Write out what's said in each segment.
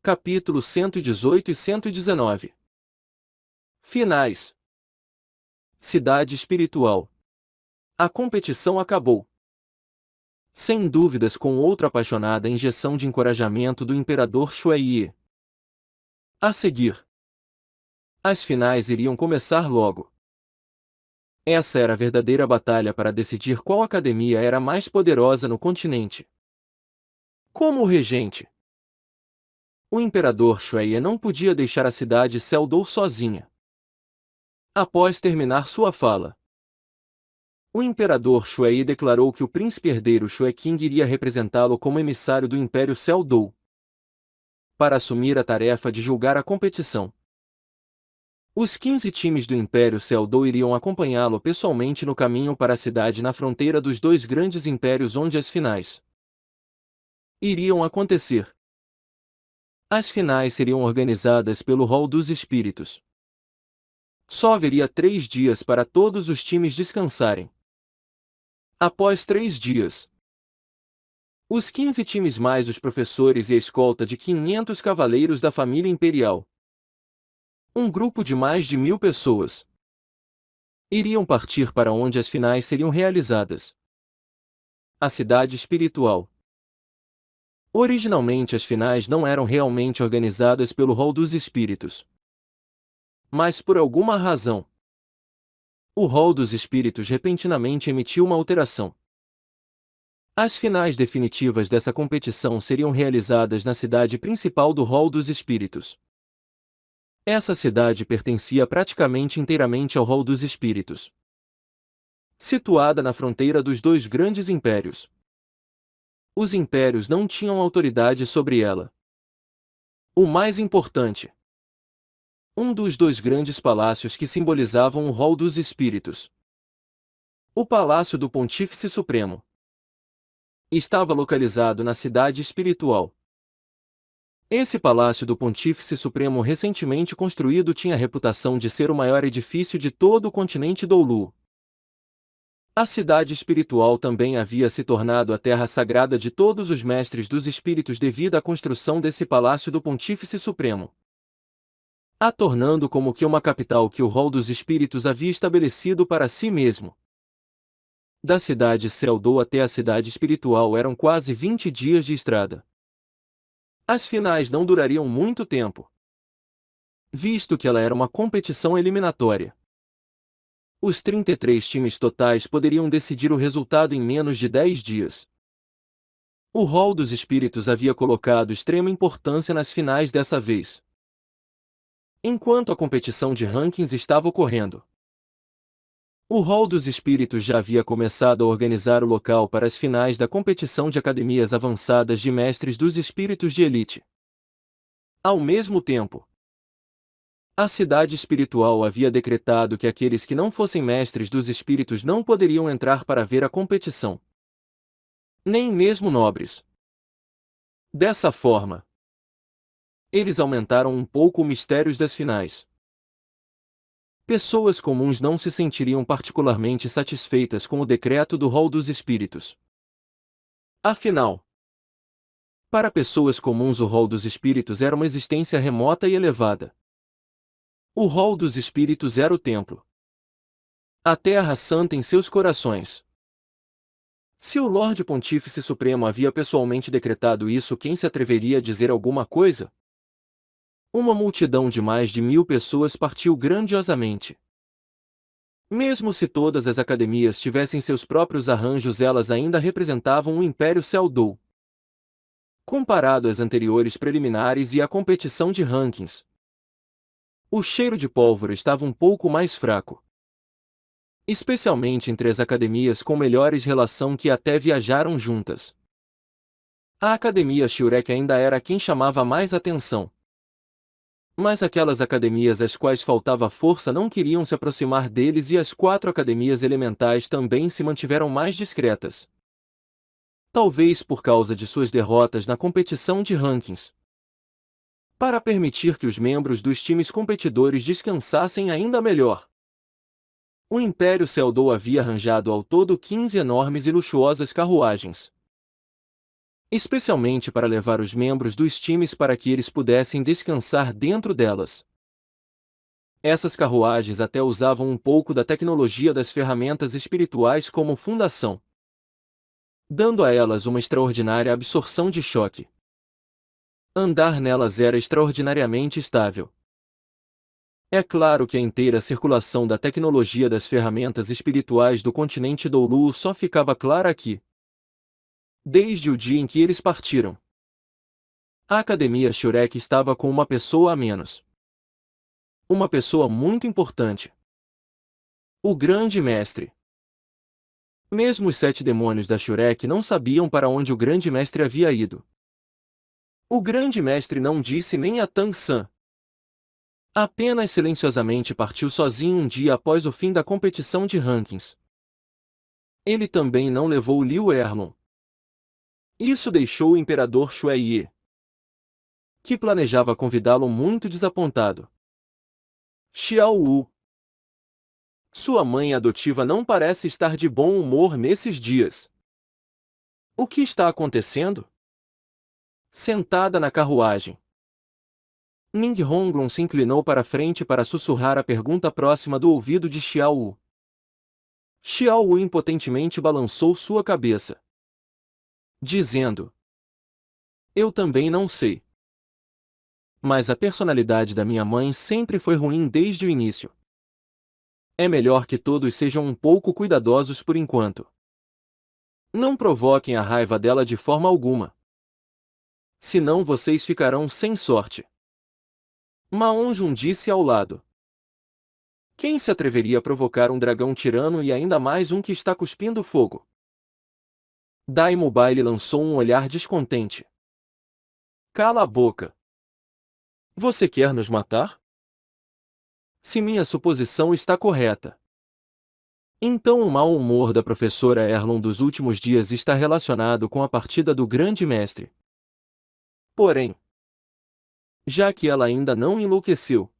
Capítulo 118 e 119. Finais. Cidade espiritual. A competição acabou. Sem dúvidas, com outra apaixonada injeção de encorajamento do imperador Shuai. A seguir, as finais iriam começar logo. Essa era a verdadeira batalha para decidir qual academia era mais poderosa no continente. Como regente, o imperador Shuai não podia deixar a cidade Seldou sozinha. Após terminar sua fala, o imperador Shuai declarou que o príncipe herdeiro Shueqing iria representá-lo como emissário do Império Seldou, para assumir a tarefa de julgar a competição. Os 15 times do Império Seldou iriam acompanhá-lo pessoalmente no caminho para a cidade na fronteira dos dois grandes impérios onde as finais iriam acontecer. As finais seriam organizadas pelo Hall dos Espíritos. Só haveria 3 dias para todos os times descansarem. Após 3 dias, os 15 times mais os professores e a escolta de 500 cavaleiros da família imperial, um grupo de mais de 1000 pessoas, iriam partir para onde as finais seriam realizadas. A cidade espiritual. Originalmente as finais não eram realmente organizadas pelo Hall dos Espíritos. Mas por alguma razão, o Hall dos Espíritos repentinamente emitiu uma alteração. As finais definitivas dessa competição seriam realizadas na cidade principal do Hall dos Espíritos. Essa cidade pertencia praticamente inteiramente ao Hall dos Espíritos, situada na fronteira dos dois grandes impérios. Os impérios não tinham autoridade sobre ela. O mais importante, um dos dois grandes palácios que simbolizavam o Hall dos Espíritos, o Palácio do Pontífice Supremo, estava localizado na cidade espiritual. Esse Palácio do Pontífice Supremo recentemente construído tinha a reputação de ser o maior edifício de todo o continente Doulu. A cidade espiritual também havia se tornado a terra sagrada de todos os mestres dos espíritos devido à construção desse Palácio do Pontífice Supremo, a tornando como que uma capital que o Hall dos Espíritos havia estabelecido para si mesmo. Da cidade Seldou até a cidade espiritual eram quase 20 dias de estrada. As finais não durariam muito tempo, visto que ela era uma competição eliminatória. Os 33 times totais poderiam decidir o resultado em menos de 10 dias. O Hall dos Espíritos havia colocado extrema importância nas finais dessa vez. Enquanto a competição de rankings estava ocorrendo, o Hall dos Espíritos já havia começado a organizar o local para as finais da competição de academias avançadas de mestres dos espíritos de elite. Ao mesmo tempo, a cidade espiritual havia decretado que aqueles que não fossem mestres dos espíritos não poderiam entrar para ver a competição, nem mesmo nobres. Dessa forma, eles aumentaram um pouco o mistério das finais. Pessoas comuns não se sentiriam particularmente satisfeitas com o decreto do Hall dos Espíritos. Afinal, para pessoas comuns o Hall dos Espíritos era uma existência remota e elevada. O Hall dos Espíritos era o templo, a Terra Santa em seus corações. Se o Lorde Pontífice Supremo havia pessoalmente decretado isso, quem se atreveria a dizer alguma coisa? Uma multidão de mais de 1000 pessoas partiu grandiosamente. Mesmo se todas as academias tivessem seus próprios arranjos, elas ainda representavam o Império Seldou. Comparado às anteriores preliminares e à competição de rankings, o cheiro de pólvora estava um pouco mais fraco, especialmente entre as academias com melhores relação que até viajaram juntas. A Academia Shurek ainda era quem chamava mais atenção. Mas aquelas academias às quais faltava força não queriam se aproximar deles e as 4 academias elementais também se mantiveram mais discretas. Talvez por causa de suas derrotas na competição de rankings. Para permitir que os membros dos times competidores descansassem ainda melhor, o Império Seldou havia arranjado ao todo 15 enormes e luxuosas carruagens. especialmente para levar os membros dos times para que eles pudessem descansar dentro delas. Essas carruagens até usavam um pouco da tecnologia das ferramentas espirituais como fundação, dando a elas uma extraordinária absorção de choque. Andar nelas era extraordinariamente estável. É claro que a inteira circulação da tecnologia das ferramentas espirituais do continente Doulu só ficava clara aqui, desde o dia em que eles partiram. A Academia Shurek estava com uma pessoa a menos. Uma pessoa muito importante. O Grande Mestre. Mesmo os 7 demônios da Shurek não sabiam para onde o Grande Mestre havia ido. O Grande Mestre não disse nem a Tang San. Apenas silenciosamente partiu sozinho um dia após o fim da competição de rankings. Ele também não levou Liu Erlon. Isso deixou o Imperador Shuai, que planejava convidá-lo, muito desapontado. Xiao Wu. Sua mãe adotiva não parece estar de bom humor nesses dias. O que está acontecendo? Sentada na carruagem, Ning Honglun se inclinou para frente para sussurrar a pergunta próxima do ouvido de Xiao Wu. Xiao Wu impotentemente balançou sua cabeça, dizendo: Eu também não sei. Mas a personalidade da minha mãe sempre foi ruim desde o início. É melhor que todos sejam um pouco cuidadosos por enquanto. Não provoquem a raiva dela de forma alguma. Senão vocês ficarão sem sorte. Ma Onjun disse ao lado. Quem se atreveria a provocar um dragão tirano e ainda mais um que está cuspindo fogo? Dai Mobile lançou um olhar descontente. Cala a boca. Você quer nos matar? Se minha suposição está correta, então o mau humor da professora Erlon dos últimos dias está relacionado com a partida do Grande Mestre. Porém, já que ela ainda não enlouqueceu,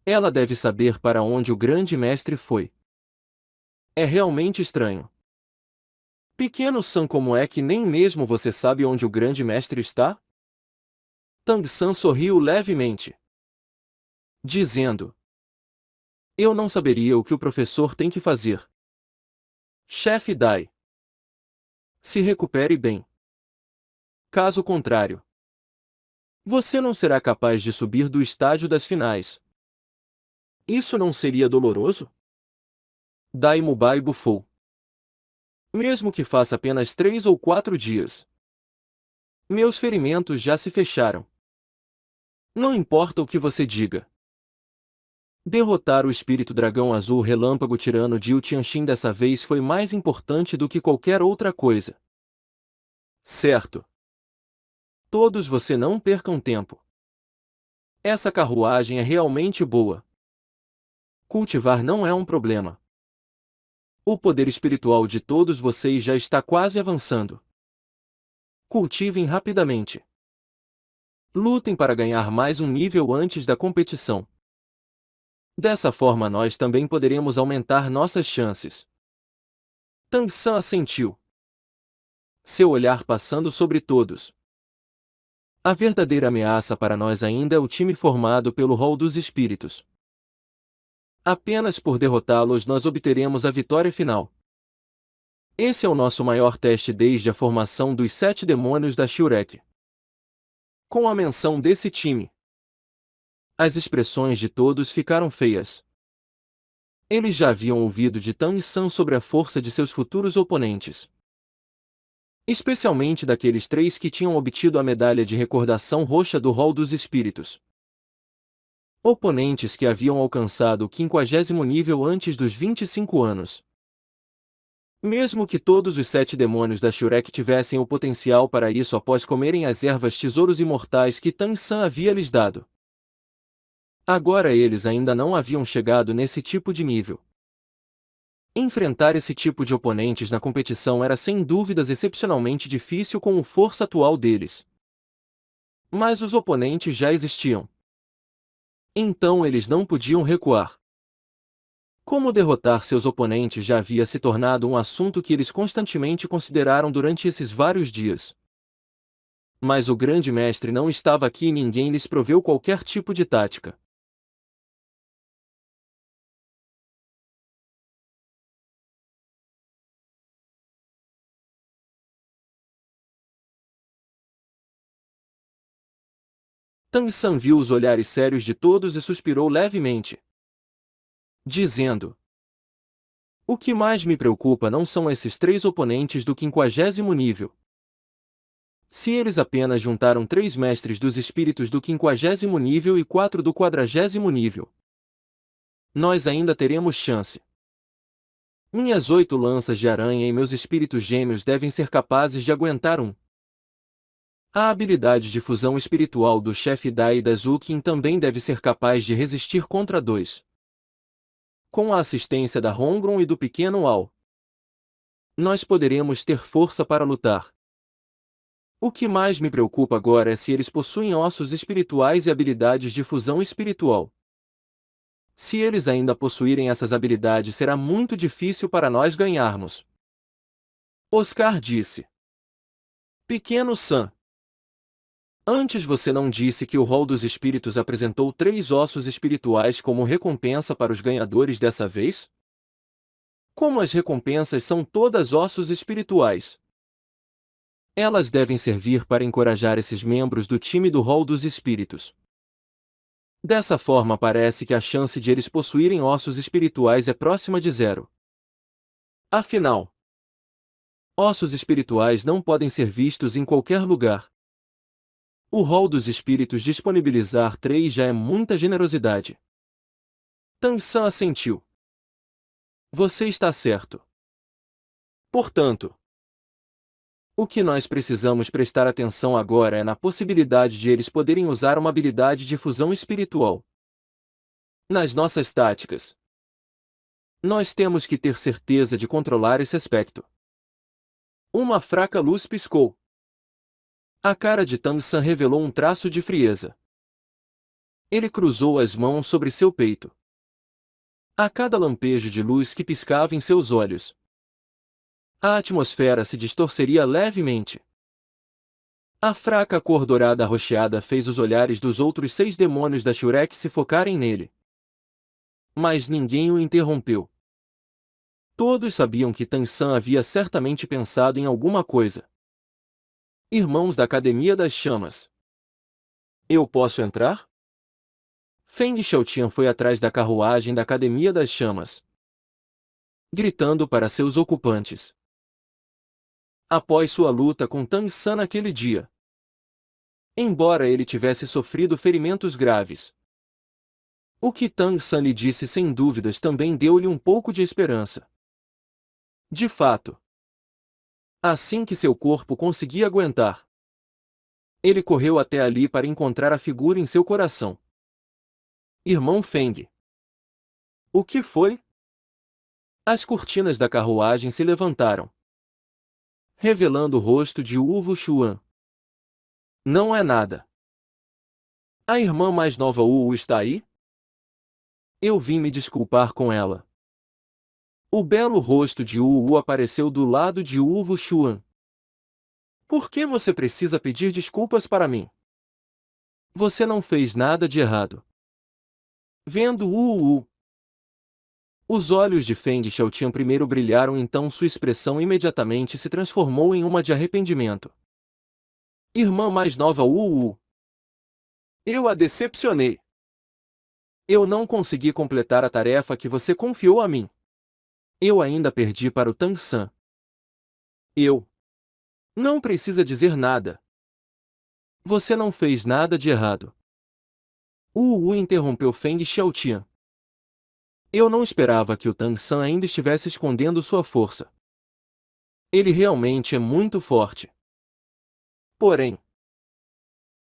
ela deve saber para onde o Grande Mestre foi. É realmente estranho. Pequeno San, como é que nem mesmo você sabe onde o Grande Mestre está? Tang San sorriu levemente, dizendo: Eu não saberia o que o professor tem que fazer. Chefe Dai, se recupere bem. Caso contrário, você não será capaz de subir do estágio das finais. Isso não seria doloroso? Dai Mubai bufou. Mesmo que faça apenas 3 ou 4 dias. Meus ferimentos já se fecharam. Não importa o que você diga. Derrotar o espírito dragão azul relâmpago tirano de Tianxin dessa vez foi mais importante do que qualquer outra coisa. Certo. Todos você não percam tempo. Essa carruagem é realmente boa. Cultivar não é um problema. O poder espiritual de todos vocês já está quase avançando. Cultivem rapidamente. Lutem para ganhar mais um nível antes da competição. Dessa forma nós também poderemos aumentar nossas chances. Tang San assentiu, seu olhar passando sobre todos. A verdadeira ameaça para nós ainda é o time formado pelo Hall dos Espíritos. Apenas por derrotá-los nós obteremos a vitória final. Esse é o nosso maior teste desde a formação dos 7 demônios da Shurek. Com a menção desse time, as expressões de todos ficaram feias. Eles já haviam ouvido de Tang San sobre a força de seus futuros oponentes, especialmente daqueles 3 que tinham obtido a medalha de recordação roxa do Hall dos Espíritos. Oponentes que haviam alcançado o 50º nível antes dos 25 anos. Mesmo que todos os 7 demônios da Shurek tivessem o potencial para isso após comerem as ervas tesouros imortais que Tang San havia lhes dado. Agora eles ainda não haviam chegado nesse tipo de nível. Enfrentar esse tipo de oponentes na competição era sem dúvidas excepcionalmente difícil com a força atual deles. Mas os oponentes já existiam. Então eles não podiam recuar. Como derrotar seus oponentes já havia se tornado um assunto que eles constantemente consideraram durante esses vários dias. Mas o grande mestre não estava aqui e ninguém lhes proveu qualquer tipo de tática. Tang San viu os olhares sérios de todos e suspirou levemente, dizendo: o que mais me preocupa não são esses 3 oponentes do 50º nível. Se eles apenas juntaram 3 mestres dos espíritos do 50º nível e 4 do 40º nível, nós ainda teremos chance. Minhas 8 lanças de aranha e meus espíritos gêmeos devem ser capazes de aguentar um. A habilidade de fusão espiritual do chefe Dai e da Zukin também deve ser capaz de resistir contra 2. Com a assistência da Hongron e do pequeno Al, nós poderemos ter força para lutar. O que mais me preocupa agora é se eles possuem ossos espirituais e habilidades de fusão espiritual. Se eles ainda possuírem essas habilidades, será muito difícil para nós ganharmos. Oscar disse. Pequeno San. Antes você não disse que o rol dos espíritos apresentou 3 ossos espirituais como recompensa para os ganhadores dessa vez? Como as recompensas são todas ossos espirituais, elas devem servir para encorajar esses membros do time do rol dos espíritos. Dessa forma parece que a chance de eles possuírem ossos espirituais é próxima de 0. Afinal, ossos espirituais não podem ser vistos em qualquer lugar. O rol dos espíritos disponibilizar 3 já é muita generosidade. Tang San assentiu. Você está certo. Portanto, o que nós precisamos prestar atenção agora é na possibilidade de eles poderem usar uma habilidade de fusão espiritual. Nas nossas táticas, nós temos que ter certeza de controlar esse aspecto. Uma fraca luz piscou. A cara de Tang San revelou um traço de frieza. Ele cruzou as mãos sobre seu peito. A cada lampejo de luz que piscava em seus olhos, a atmosfera se distorceria levemente. A fraca cor dourada arroxeada fez os olhares dos outros 6 demônios da Shurek se focarem nele. Mas ninguém o interrompeu. Todos sabiam que Tang San havia certamente pensado em alguma coisa. Irmãos da Academia das Chamas. Eu posso entrar? Feng Xiaotian foi atrás da carruagem da Academia das Chamas, gritando para seus ocupantes. Após sua luta com Tang San naquele dia, embora ele tivesse sofrido ferimentos graves, o que Tang San lhe disse sem dúvidas também deu-lhe um pouco de esperança. De fato, assim que seu corpo conseguia aguentar, ele correu até ali para encontrar a figura em seu coração. Irmão Feng. O que foi? As cortinas da carruagem se levantaram, revelando o rosto de Wu Xuan. Não é nada. A irmã mais nova Wu está aí? Eu vim me desculpar com ela. O belo rosto de Wu apareceu do lado de Wu Xuan. Por que você precisa pedir desculpas para mim? Você não fez nada de errado. Vendo Wu, os olhos de Feng Xiaotian primeiro brilharam, então sua expressão imediatamente se transformou em uma de arrependimento. Irmã mais nova Wu. Eu a decepcionei. Eu não consegui completar a tarefa que você confiou a mim. Eu ainda perdi para o Tang San. Eu. Não precisa dizer nada. Você não fez nada de errado. Wu interrompeu Feng Xiaotian. Eu não esperava que o Tang San ainda estivesse escondendo sua força. Ele realmente é muito forte. Porém,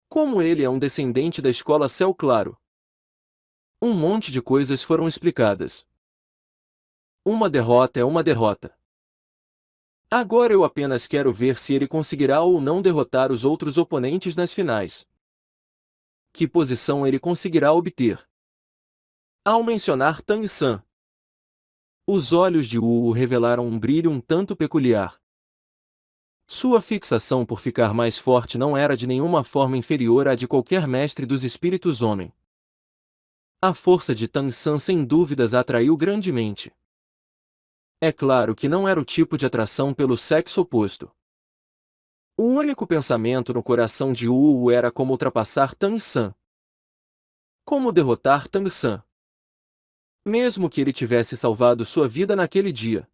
como ele é um descendente da escola Céu Claro, um monte de coisas foram explicadas. Uma derrota é uma derrota. Agora eu apenas quero ver se ele conseguirá ou não derrotar os outros oponentes nas finais. Que posição ele conseguirá obter? Ao mencionar Tang San, os olhos de Wu revelaram um brilho um tanto peculiar. Sua fixação por ficar mais forte não era de nenhuma forma inferior à de qualquer mestre dos espíritos homem. A força de Tang San sem dúvidas a atraiu grandemente. É claro que não era o tipo de atração pelo sexo oposto. O único pensamento no coração de Wu era como ultrapassar Tang San. Como derrotar Tang San. Mesmo que ele tivesse salvado sua vida naquele dia,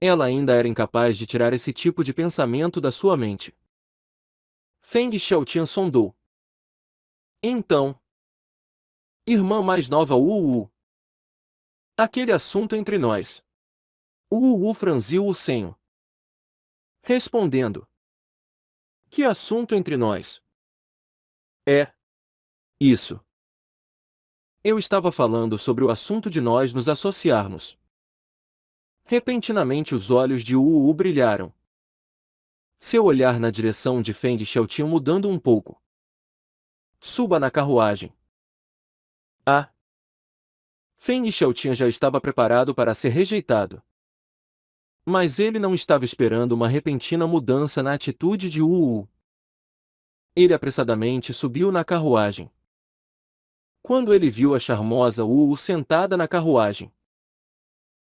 ela ainda era incapaz de tirar esse tipo de pensamento da sua mente. Feng Xiaotian sondou. Então, irmã mais nova Wu, aquele assunto entre nós. Wu franziu o senho, respondendo. Que assunto entre nós? É isso. Eu estava falando sobre o assunto de nós nos associarmos. Repentinamente os olhos de Wu brilharam. Seu olhar na direção de Feng Xiaotian mudando um pouco. Suba na carruagem. Ah! Feng Xiaotian já estava preparado para ser rejeitado. Mas ele não estava esperando uma repentina mudança na atitude de Wu. Ele apressadamente subiu na carruagem. Quando ele viu a charmosa Wu sentada na carruagem,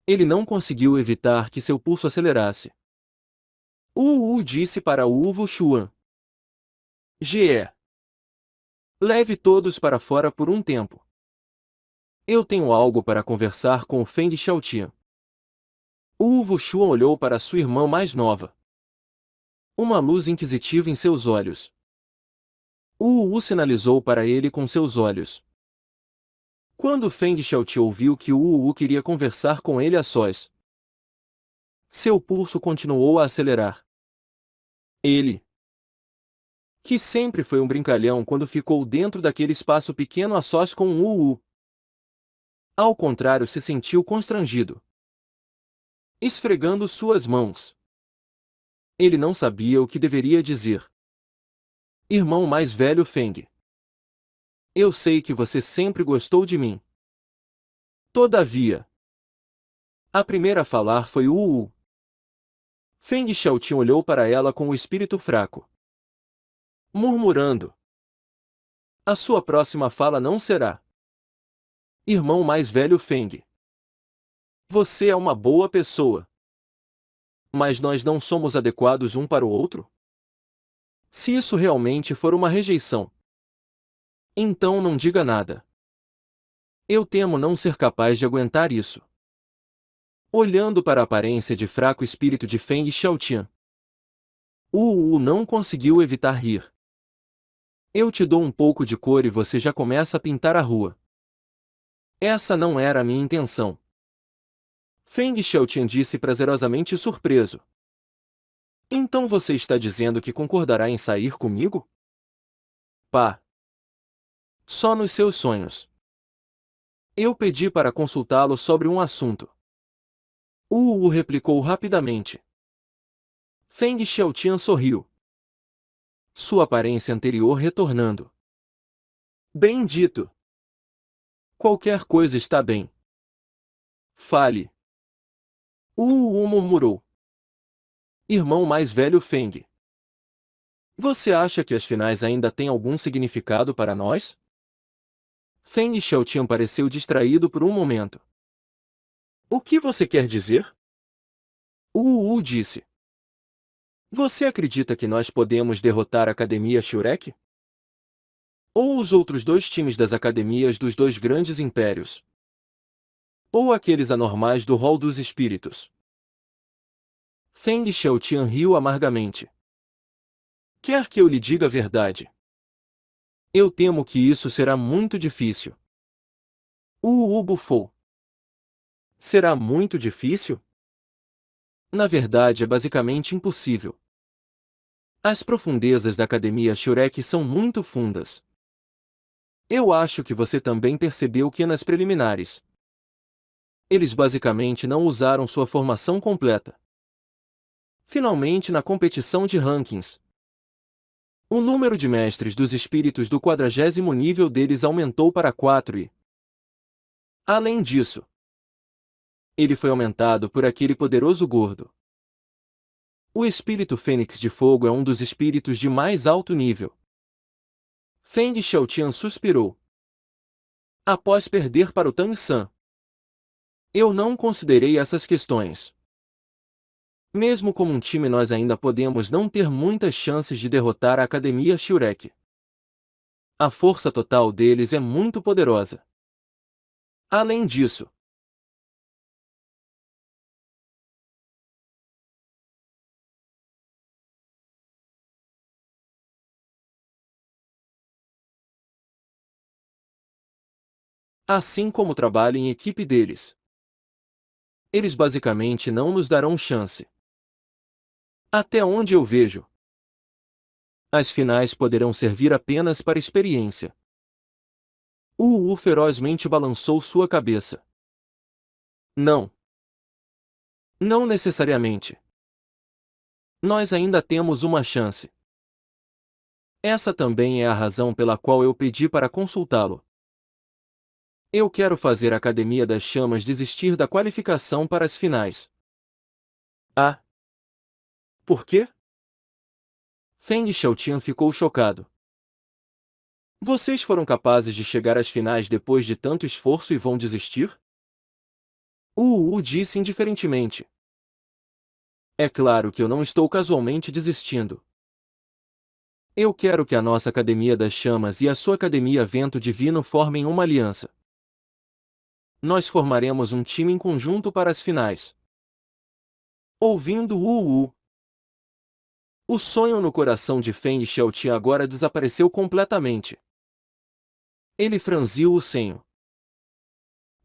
ele não conseguiu evitar que seu pulso acelerasse. Wu disse para Wu Wuxuan. Ge. Leve todos para fora por um tempo. Eu tenho algo para conversar com o Feng Xiaotian. Wu Wuxuan olhou para sua irmã mais nova. Uma luz inquisitiva em seus olhos. Wu sinalizou para ele com seus olhos. Quando Feng Xiaotian ouviu que Wu queria conversar com ele a sós, seu pulso continuou a acelerar. Ele, que sempre foi um brincalhão quando ficou dentro daquele espaço pequeno a sós com Wu, ao contrário se sentiu constrangido. Esfregando suas mãos. Ele não sabia o que deveria dizer. Irmão mais velho Feng. Eu sei que você sempre gostou de mim. Todavia, a primeira a falar foi Wu. Feng Xiaotian olhou para ela com o espírito fraco, murmurando. A sua próxima fala não será. Irmão mais velho Feng. Você é uma boa pessoa. Mas nós não somos adequados um para o outro? Se isso realmente for uma rejeição, então não diga nada. Eu temo não ser capaz de aguentar isso. Olhando para a aparência de fraco espírito de Feng Xiaotian, Wu não conseguiu evitar rir. Eu te dou um pouco de cor e você já começa a pintar a rua. Essa não era a minha intenção. Feng Xiaotian disse prazerosamente surpreso. Então você está dizendo que concordará em sair comigo? Pá! Só nos seus sonhos. Eu pedi para consultá-lo sobre um assunto. Wu replicou rapidamente. Feng Xiaotian sorriu. Sua aparência anterior retornando. Bem dito. Qualquer coisa está bem. Fale. Wu murmurou. Irmão mais velho Feng. Você acha que as finais ainda têm algum significado para nós? Feng Xiaotian pareceu distraído por um momento. O que você quer dizer? Wu disse. Você acredita que nós podemos derrotar a Academia Shurek? Ou os outros dois times das academias dos dois grandes impérios? Ou aqueles anormais do Hall dos Espíritos? Feng Xiaotian riu amargamente. Quer que eu lhe diga a verdade? Eu temo que isso será muito difícil. Wu bufou. Será muito difícil? Na verdade é basicamente impossível. As profundezas da Academia Shurek são muito fundas. Eu acho que você também percebeu que nas preliminares, eles basicamente não usaram sua formação completa. Finalmente na competição de rankings, o número de mestres dos espíritos do 40º nível deles aumentou para 4 e, além disso, ele foi aumentado por aquele poderoso gordo. O espírito Fênix de Fogo é um dos espíritos de mais alto nível. Feng Xiaotian suspirou. Após perder para o Tang San, eu não considerei essas questões. Mesmo como um time nós ainda podemos não ter muitas chances de derrotar a Academia Shurek. A força total deles é muito poderosa. Além disso, assim como o trabalho em equipe deles, eles basicamente não nos darão chance. Até onde eu vejo, as finais poderão servir apenas para experiência. Wu ferozmente balançou sua cabeça. Não. Não necessariamente. Nós ainda temos uma chance. Essa também é a razão pela qual eu pedi para consultá-lo. Eu quero fazer a Academia das Chamas desistir da qualificação para as finais. Ah? Por quê? Feng Xiaotian ficou chocado. Vocês foram capazes de chegar às finais depois de tanto esforço e vão desistir? Wu disse indiferentemente. É claro que eu não estou casualmente desistindo. Eu quero que a nossa Academia das Chamas e a sua Academia Vento Divino formem uma aliança. Nós formaremos um time em conjunto para as finais. Ouvindo Wu, o sonho no coração de Feng Xiaotian agora desapareceu completamente. Ele franziu o senho.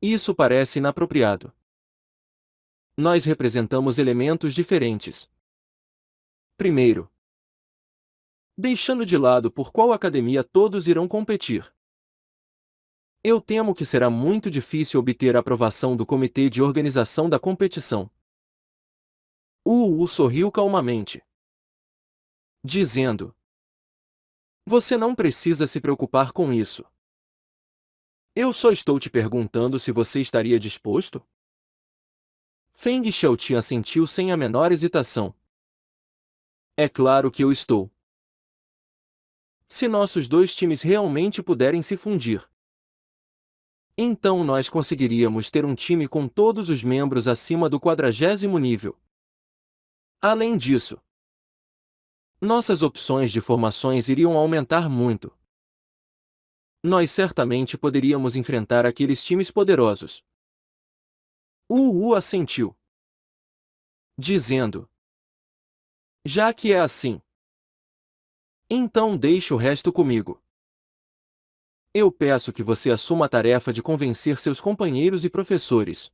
Isso parece inapropriado. Nós representamos elementos diferentes. Primeiro, deixando de lado por qual academia todos irão competir. Eu temo que será muito difícil obter a aprovação do comitê de organização da competição. Wu sorriu calmamente, dizendo: Você não precisa se preocupar com isso. Eu só estou te perguntando se você estaria disposto? Feng Xiaotian assentiu sem a menor hesitação. É claro que eu estou. Se nossos dois times realmente puderem se fundir, então nós conseguiríamos ter um time com todos os membros acima do 40º nível. Além disso, nossas opções de formações iriam aumentar muito. Nós certamente poderíamos enfrentar aqueles times poderosos. Wu assentiu, dizendo: Já que é assim, então deixe o resto comigo. Eu peço que você assuma a tarefa de convencer seus companheiros e professores.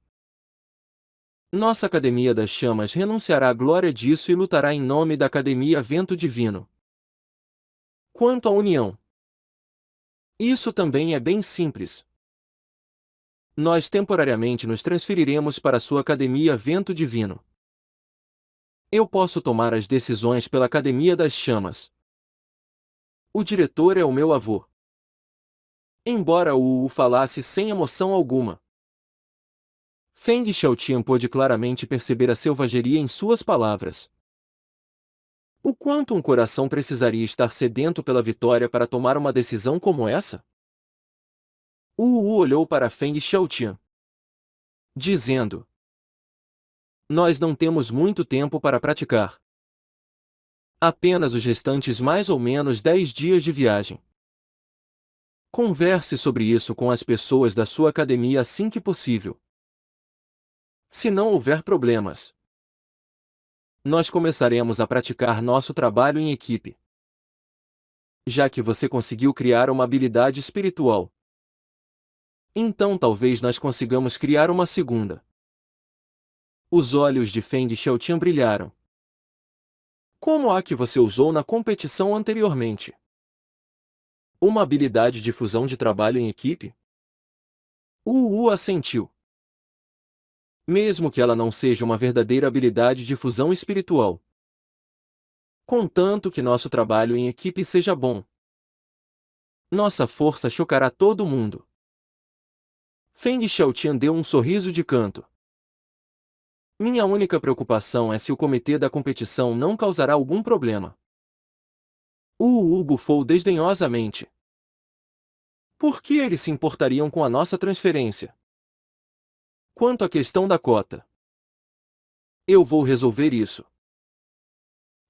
Nossa Academia das Chamas renunciará à glória disso e lutará em nome da Academia Vento Divino. Quanto à união, isso também é bem simples. Nós temporariamente nos transferiremos para sua Academia Vento Divino. Eu posso tomar as decisões pela Academia das Chamas. O diretor é o meu avô. Embora Wu falasse sem emoção alguma, Feng Xiaotian pôde claramente perceber a selvageria em suas palavras. O quanto um coração precisaria estar sedento pela vitória para tomar uma decisão como essa? Wu olhou para Feng Xiaotian, dizendo: Nós não temos muito tempo para praticar. Apenas os restantes mais ou menos 10 dias de viagem. Converse sobre isso com as pessoas da sua academia assim que possível. Se não houver problemas, nós começaremos a praticar nosso trabalho em equipe. Já que você conseguiu criar uma habilidade espiritual, então talvez nós consigamos criar uma segunda. Os olhos de Feng Xiaotian brilharam. Como a que você usou na competição anteriormente? Uma habilidade de fusão de trabalho em equipe? Wu assentiu. Mesmo que ela não seja uma verdadeira habilidade de fusão espiritual. Contanto que nosso trabalho em equipe seja bom, nossa força chocará todo mundo. Feng Xiaotian deu um sorriso de canto. Minha única preocupação é se o comitê da competição não causará algum problema. O bufou desdenhosamente. Por que eles se importariam com a nossa transferência? Quanto à questão da cota, eu vou resolver isso.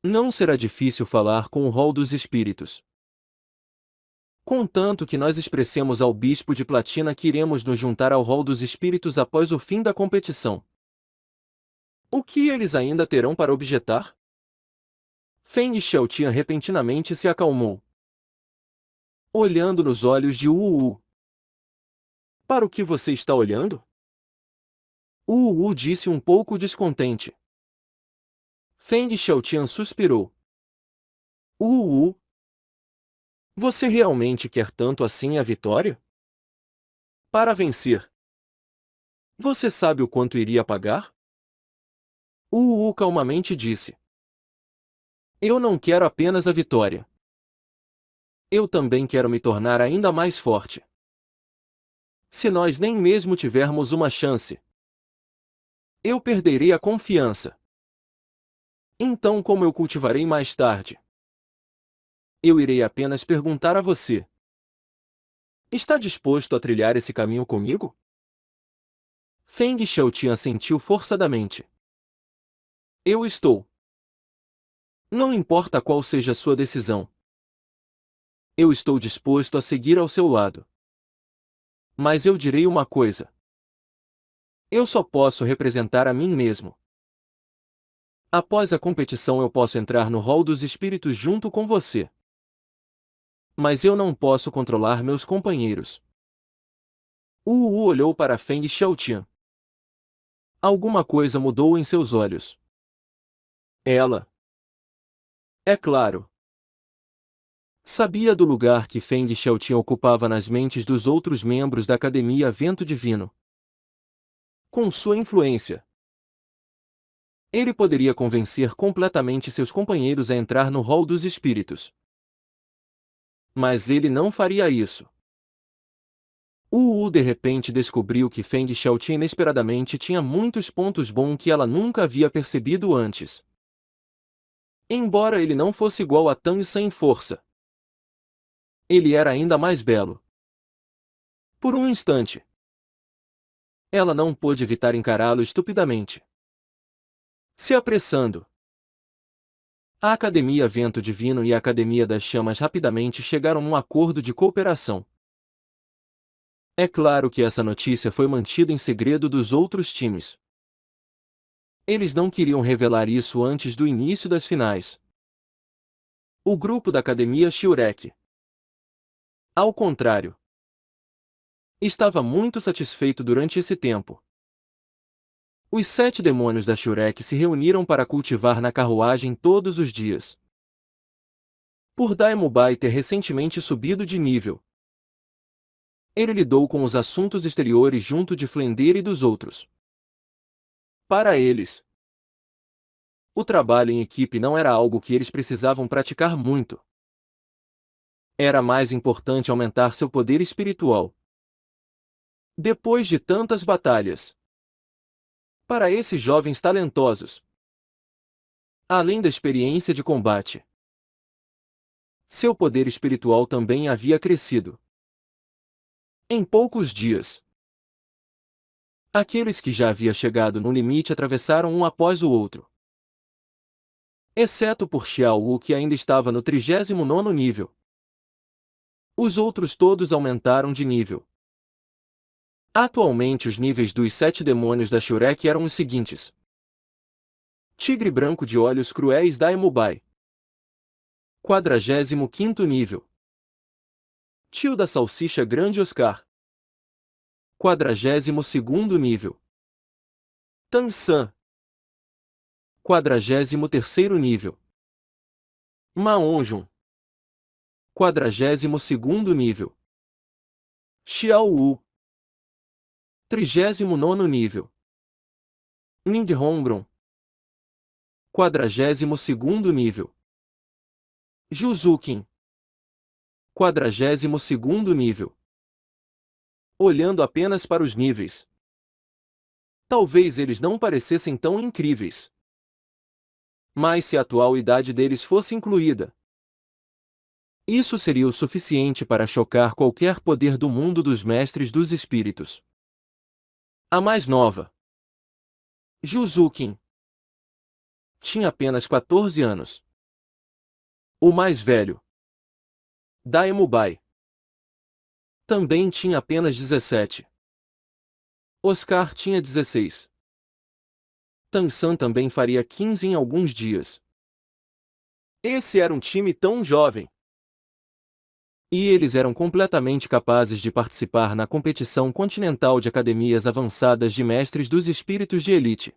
Não será difícil falar com o rol dos espíritos. Contanto que nós expressemos ao bispo de Platina que iremos nos juntar ao rol dos espíritos após o fim da competição. O que eles ainda terão para objetar? Feng Xiaotian repentinamente se acalmou, olhando nos olhos de Wu. Para o que você está olhando? Wu disse um pouco descontente. Feng Xiaotian suspirou. Wu, você realmente quer tanto assim a vitória? Para vencer, você sabe o quanto iria pagar? Wu calmamente disse. Eu não quero apenas a vitória. Eu também quero me tornar ainda mais forte. Se nós nem mesmo tivermos uma chance, eu perderei a confiança. Então como eu cultivarei mais tarde? Eu irei apenas perguntar a você. Está disposto a trilhar esse caminho comigo? Feng Xiaotian assentiu forçadamente. Eu estou. Não importa qual seja a sua decisão. Eu estou disposto a seguir ao seu lado. Mas eu direi uma coisa. Eu só posso representar a mim mesmo. Após a competição eu posso entrar no rol dos espíritos junto com você. Mas eu não posso controlar meus companheiros. Wu olhou para Feng Xiaotian. Alguma coisa mudou em seus olhos. Ela. É claro. Sabia do lugar que Feng Xiaotian ocupava nas mentes dos outros membros da Academia Vento Divino. Com sua influência, ele poderia convencer completamente seus companheiros a entrar no rol dos espíritos. Mas ele não faria isso. Wu de repente descobriu que Feng Xiaotian inesperadamente tinha muitos pontos bons que ela nunca havia percebido antes. Embora ele não fosse igual a Tang San em força, ele era ainda mais belo. Por um instante, ela não pôde evitar encará-lo estupidamente. Se apressando, a Academia Vento Divino e a Academia das Chamas rapidamente chegaram a um acordo de cooperação. É claro que essa notícia foi mantida em segredo dos outros times. Eles não queriam revelar isso antes do início das finais. O grupo da Academia Shurek, ao contrário, estava muito satisfeito durante esse tempo. Os 7 demônios da Shurek se reuniram para cultivar na carruagem todos os dias. Por Daemubai ter recentemente subido de nível, ele lidou com os assuntos exteriores junto de Flender e dos outros. Para eles, o trabalho em equipe não era algo que eles precisavam praticar muito. Era mais importante aumentar seu poder espiritual. Depois de tantas batalhas, para esses jovens talentosos, além da experiência de combate, seu poder espiritual também havia crescido. Em poucos dias, aqueles que já haviam chegado no limite atravessaram um após o outro. Exceto por Xiao Wu que ainda estava no 39º nível. Os outros todos aumentaram de nível. Atualmente os níveis dos 7 demônios da Shurek eram os seguintes. Tigre branco de olhos cruéis Daemubai. 45º nível. Tio da salsicha grande Oscar. 42º nível. Tansan. 43º nível. Maonjun. 42º nível. Xiao Wu. 39º nível. Nindhongbron. 42º nível. Juzukin. 42º nível. Olhando apenas para os níveis, Talvez eles não parecessem tão incríveis. Mas se a atual idade deles fosse incluída, isso seria o suficiente para chocar qualquer poder do mundo dos mestres dos espíritos. A mais nova, Juzukin, tinha apenas 14 anos. O mais velho, Daemubai, também tinha apenas 17. Oscar tinha 16. Tansan também faria 15 em alguns dias. Esse era um time tão jovem. E eles eram completamente capazes de participar na competição continental de academias avançadas de mestres dos espíritos de elite.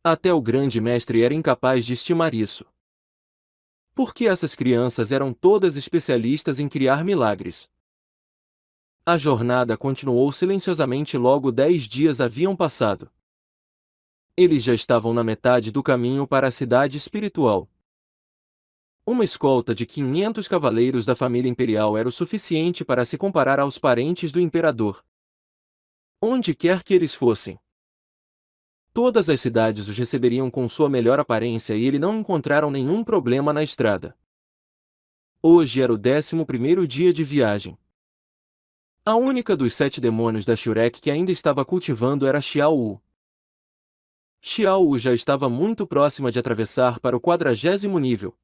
Até o grande mestre era incapaz de estimar isso. Porque essas crianças eram todas especialistas em criar milagres. A jornada continuou silenciosamente logo 10 dias haviam passado. Eles já estavam na metade do caminho para a cidade espiritual. Uma escolta de 500 cavaleiros da família imperial era o suficiente para se comparar aos parentes do imperador. Onde quer que eles fossem, todas as cidades os receberiam com sua melhor aparência e eles não encontraram nenhum problema na estrada. Hoje era o 11º dia de viagem. A única dos 7 demônios da Shurek que ainda estava cultivando era Xiao Wu. Xiao Wu já estava muito próxima de atravessar para o 40º nível.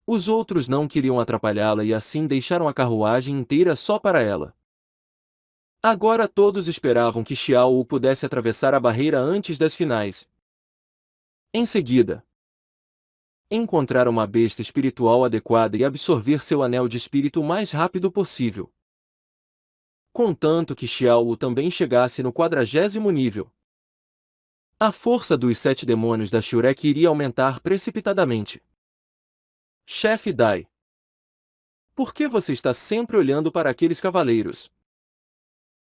Os outros não queriam atrapalhá-la e assim deixaram a carruagem inteira só para ela. Agora todos esperavam que Xiao Wu pudesse atravessar a barreira antes das finais. Em seguida, encontrar uma besta espiritual adequada e absorver seu anel de espírito o mais rápido possível. Contanto que Xiao Wu também chegasse no 40º nível. A força dos 7 demônios da Shurek iria aumentar precipitadamente. Chefe Dai, por que você está sempre olhando para aqueles cavaleiros?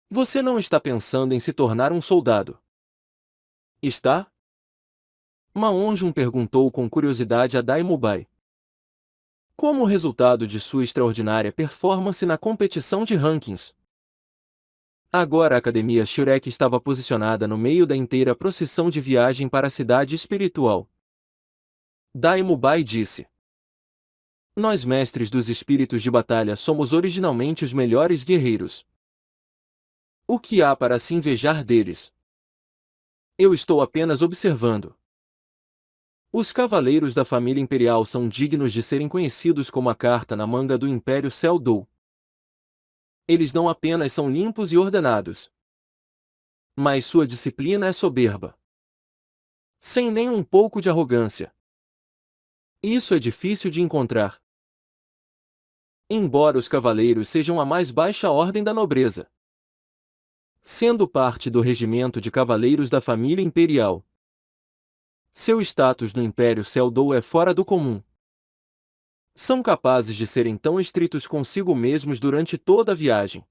Você não está pensando em se tornar um soldado? Está? Maonjun perguntou com curiosidade a Daemubai. Como resultado de sua extraordinária performance na competição de rankings. Agora a Academia Shurek estava posicionada no meio da inteira procissão de viagem para a cidade espiritual. Daemubai disse: Nós mestres dos espíritos de batalha somos originalmente os melhores guerreiros. O que há para se invejar deles? Eu estou apenas observando. Os cavaleiros da família imperial são dignos de serem conhecidos como a carta na manga do Império Seldou. Eles não apenas são limpos e ordenados, mas sua disciplina é soberba. Sem nem um pouco de arrogância. Isso é difícil de encontrar. Embora os cavaleiros sejam a mais baixa ordem da nobreza, sendo parte do regimento de cavaleiros da família imperial, seu status no Império Seldou é fora do comum. São capazes de serem tão estritos consigo mesmos durante toda a viagem.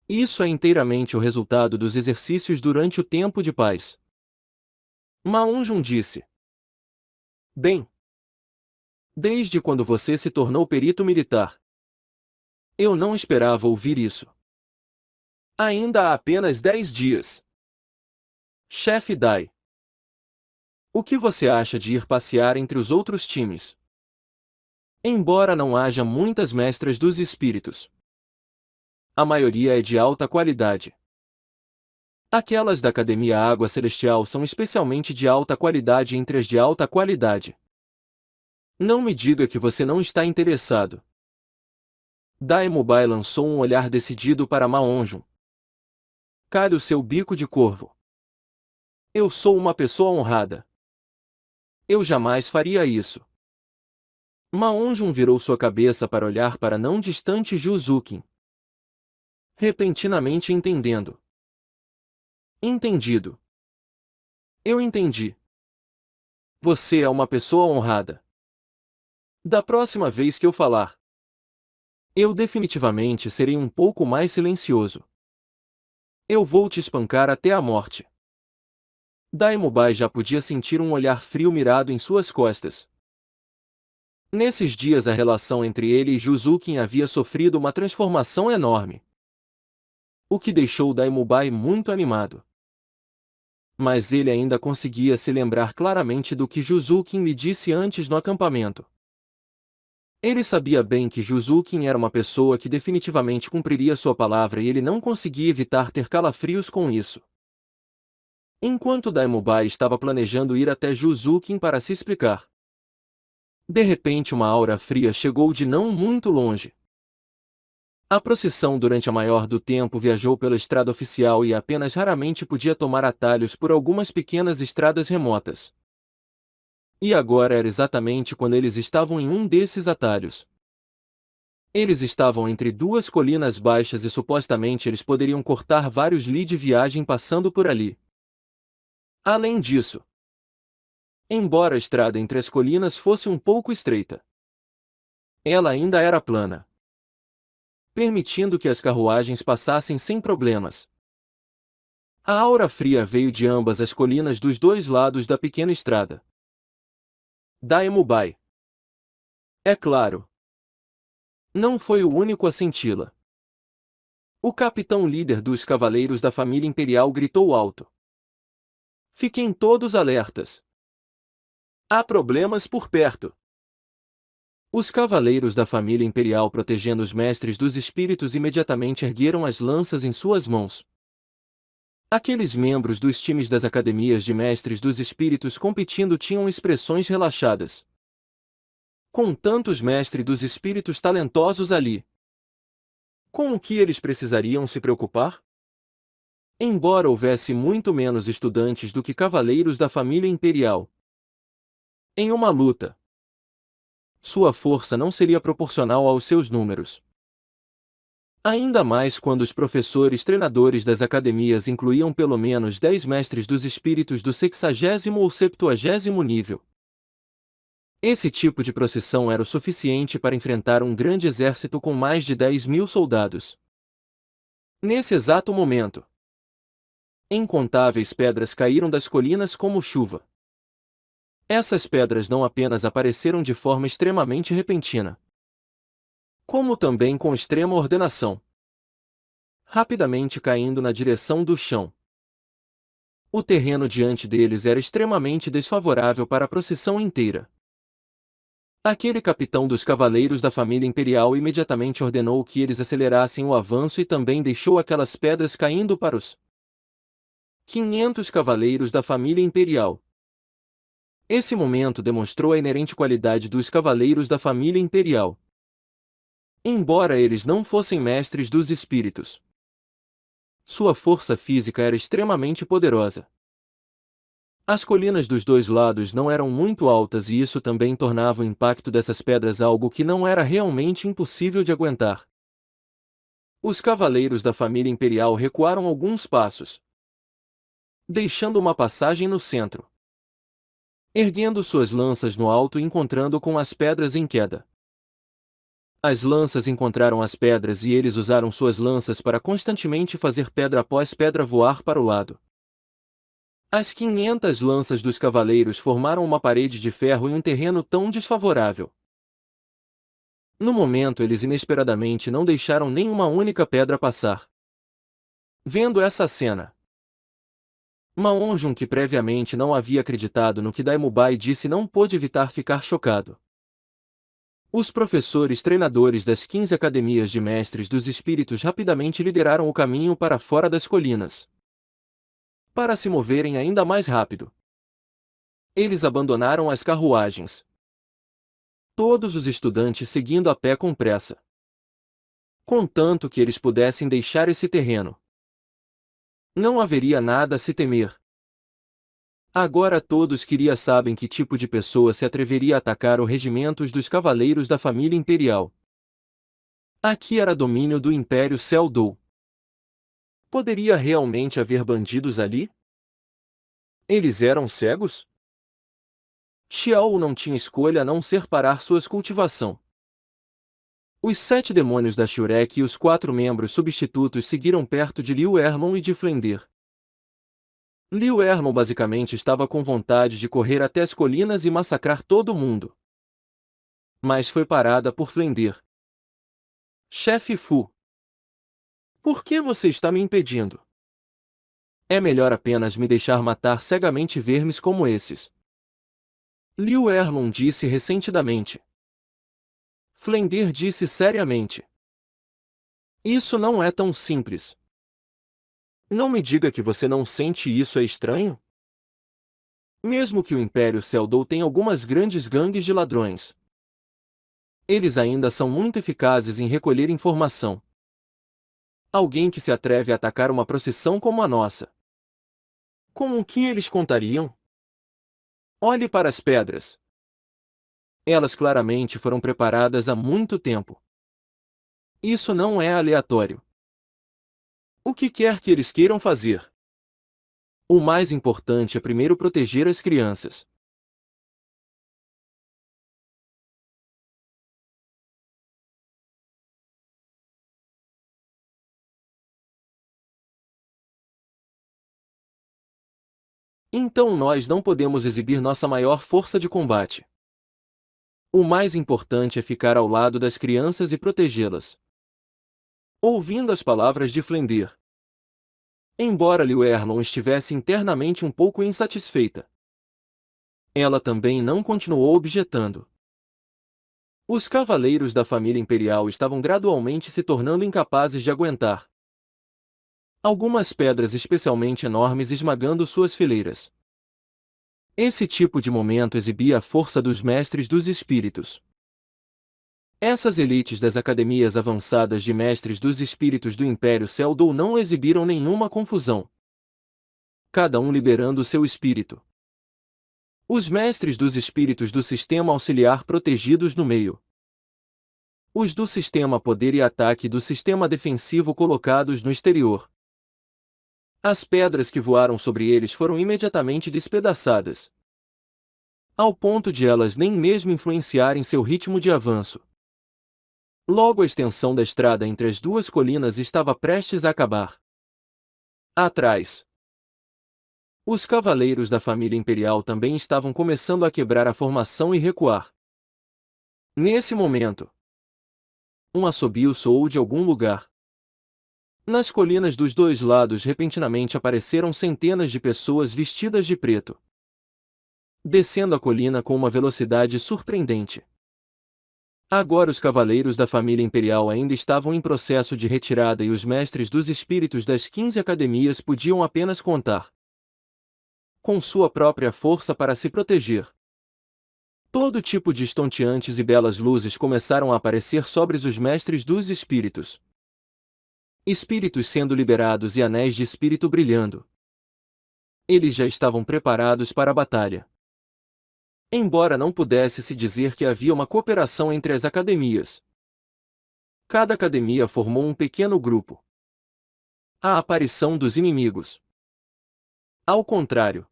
Isso é inteiramente o resultado dos exercícios durante o tempo de paz. Maonjun disse: Bem, desde quando você se tornou perito militar? Eu não esperava ouvir isso. Ainda há apenas 10 dias. Chefe Dai, o que você acha de ir passear entre os outros times? Embora não haja muitas mestras dos espíritos, a maioria é de alta qualidade. Aquelas da Academia Água Celestial são especialmente de alta qualidade entre as de alta qualidade. Não me diga que você não está interessado. Daemubai lançou um olhar decidido para Maonjun. Cale o seu bico de corvo. Eu sou uma pessoa honrada. Eu jamais faria isso. Maonjun virou sua cabeça para olhar para não distante Juzukin. Repentinamente entendendo. Entendido. Eu entendi. Você é uma pessoa honrada. Da próxima vez que eu falar, eu definitivamente serei um pouco mais silencioso. Eu vou te espancar até a morte. Daimubai já podia sentir um olhar frio mirado em suas costas. Nesses dias a relação entre ele e Juzukin havia sofrido uma transformação enorme, o que deixou Daimubai muito animado. Mas ele ainda conseguia se lembrar claramente do que Juzukin lhe disse antes no acampamento. Ele sabia bem que Juzukin era uma pessoa que definitivamente cumpriria sua palavra e ele não conseguia evitar ter calafrios com isso. Enquanto Daimubai estava planejando ir até Juzukin para se explicar, de repente uma aura fria chegou de não muito longe. A procissão durante a maior do tempo viajou pela estrada oficial e apenas raramente podia tomar atalhos por algumas pequenas estradas remotas. E agora era exatamente quando eles estavam em um desses atalhos. Eles estavam entre duas colinas baixas e supostamente eles poderiam cortar vários li de viagem passando por ali. Além disso, embora a estrada entre as colinas fosse um pouco estreita, ela ainda era plana, permitindo que as carruagens passassem sem problemas. A aura fria veio de ambas as colinas dos dois lados da pequena estrada. Daimubai, é claro, não foi o único a senti-la. O capitão líder dos cavaleiros da família imperial gritou alto. Fiquem todos alertas. Há problemas por perto. Os cavaleiros da família imperial protegendo os mestres dos espíritos imediatamente ergueram as lanças em suas mãos. Aqueles membros dos times das academias de mestres dos espíritos competindo tinham expressões relaxadas. Com tantos mestres dos espíritos talentosos ali, com o que eles precisariam se preocupar? Embora houvesse muito menos estudantes do que cavaleiros da família imperial em uma luta, sua força não seria proporcional aos seus números. Ainda mais quando os professores treinadores das academias incluíam pelo menos 10 mestres dos espíritos do 60º ou 70º nível. Esse tipo de procissão era o suficiente para enfrentar um grande exército com mais de 10.000 soldados. Nesse exato momento, incontáveis pedras caíram das colinas como chuva. Essas pedras não apenas apareceram de forma extremamente repentina, como também com extrema ordenação, rapidamente caindo na direção do chão. O terreno diante deles era extremamente desfavorável para a procissão inteira. Aquele capitão dos cavaleiros da família imperial imediatamente ordenou que eles acelerassem o avanço e também deixou aquelas pedras caindo para os 500 cavaleiros da família imperial. Esse momento demonstrou a inerente qualidade dos cavaleiros da família imperial. Embora eles não fossem mestres dos espíritos, sua força física era extremamente poderosa. As colinas dos dois lados não eram muito altas e isso também tornava o impacto dessas pedras algo que não era realmente impossível de aguentar. Os cavaleiros da família imperial recuaram alguns passos, deixando uma passagem no centro, erguendo suas lanças no alto e encontrando com as pedras em queda. As lanças encontraram as pedras e eles usaram suas lanças para constantemente fazer pedra após pedra voar para o lado. As 500 lanças dos cavaleiros formaram uma parede de ferro em um terreno tão desfavorável. No momento eles inesperadamente não deixaram nenhuma única pedra passar. Vendo essa cena, Mao Jun, que previamente não havia acreditado no que Daimubai disse, não pôde evitar ficar chocado. Os professores treinadores das 15 academias de mestres dos espíritos rapidamente lideraram o caminho para fora das colinas, para se moverem ainda mais rápido. Eles abandonaram as carruagens, todos os estudantes seguindo a pé com pressa, contanto que eles pudessem deixar esse terreno. Não haveria nada a se temer. Agora todos queriam saber que tipo de pessoa se atreveria a atacar os regimentos dos cavaleiros da família imperial. Aqui era domínio do Império Seldou. Poderia realmente haver bandidos ali? Eles eram cegos? Xiao não tinha escolha a não ser parar suas cultivação. Os 7 demônios da Shurek e os 4 membros substitutos seguiram perto de Liu Erlon e de Flender. Liu Erlon basicamente estava com vontade de correr até as colinas e massacrar todo mundo. Mas foi parada por Flendir. Chefe Fu, por que você está me impedindo? É melhor apenas me deixar matar cegamente vermes como esses. Liu Erlon disse ressentidamente. Flendir disse seriamente. Isso não é tão simples. Não me diga que você não sente isso é estranho? Mesmo que o Império Seldou tenha algumas grandes gangues de ladrões, eles ainda são muito eficazes em recolher informação. Alguém que se atreve a atacar uma procissão como a nossa. Com o que eles contariam? Olhe para as pedras. Elas claramente foram preparadas há muito tempo. Isso não é aleatório. O que quer que eles queiram fazer? O mais importante é primeiro proteger as crianças. Então nós não podemos exibir nossa maior força de combate. O mais importante é ficar ao lado das crianças e protegê-las. Ouvindo as palavras de Flendir, embora Liu Erlon estivesse internamente um pouco insatisfeita, ela também não continuou objetando. Os cavaleiros da família imperial estavam gradualmente se tornando incapazes de aguentar. Algumas pedras especialmente enormes esmagando suas fileiras. Esse tipo de momento exibia a força dos mestres dos espíritos. Essas elites das academias avançadas de mestres dos espíritos do Império Seldou não exibiram nenhuma confusão. Cada um liberando seu espírito. Os mestres dos espíritos do sistema auxiliar protegidos no meio. Os do sistema poder e ataque e do sistema defensivo colocados no exterior. As pedras que voaram sobre eles foram imediatamente despedaçadas, ao ponto de elas nem mesmo influenciarem seu ritmo de avanço. Logo a extensão da estrada entre as duas colinas estava prestes a acabar. Atrás, os cavaleiros da família imperial também estavam começando a quebrar a formação e recuar. Nesse momento, um assobio soou de algum lugar. Nas colinas dos dois lados repentinamente apareceram centenas de pessoas vestidas de preto, descendo a colina com uma velocidade surpreendente. Agora os cavaleiros da família imperial ainda estavam em processo de retirada e os mestres dos espíritos das 15 academias podiam apenas contar com sua própria força para se proteger. Todo tipo de estonteantes e belas luzes começaram a aparecer sobre os mestres dos espíritos. Espíritos sendo liberados e anéis de espírito brilhando. Eles já estavam preparados para a batalha. Embora não pudesse se dizer que havia uma cooperação entre as academias, cada academia formou um pequeno grupo. A aparição dos inimigos, ao contrário,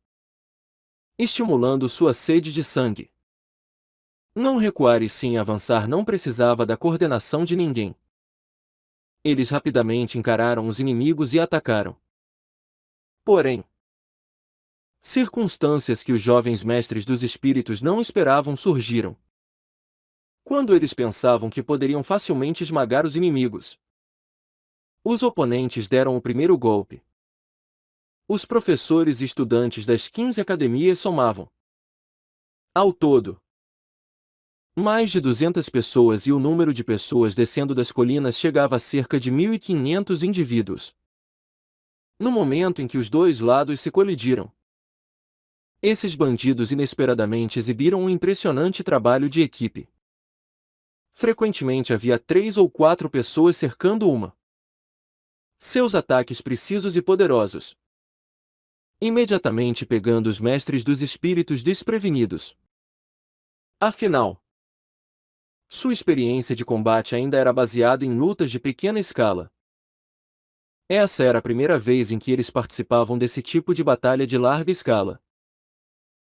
estimulando sua sede de sangue. Não recuar e sim avançar não precisava da coordenação de ninguém. Eles rapidamente encararam os inimigos e atacaram. Porém, circunstâncias que os jovens mestres dos espíritos não esperavam surgiram. Quando eles pensavam que poderiam facilmente esmagar os inimigos, os oponentes deram o primeiro golpe. Os professores e estudantes das 15 academias somavam, ao todo, mais de 200 pessoas e o número de pessoas descendo das colinas chegava a cerca de 1.500 indivíduos. No momento em que os dois lados se colidiram, esses bandidos inesperadamente exibiram um impressionante trabalho de equipe. Frequentemente havia 3 ou 4 pessoas cercando uma. Seus ataques precisos e poderosos, imediatamente pegando os mestres dos espíritos desprevenidos. Afinal, sua experiência de combate ainda era baseada em lutas de pequena escala. Essa era a primeira vez em que eles participavam desse tipo de batalha de larga escala.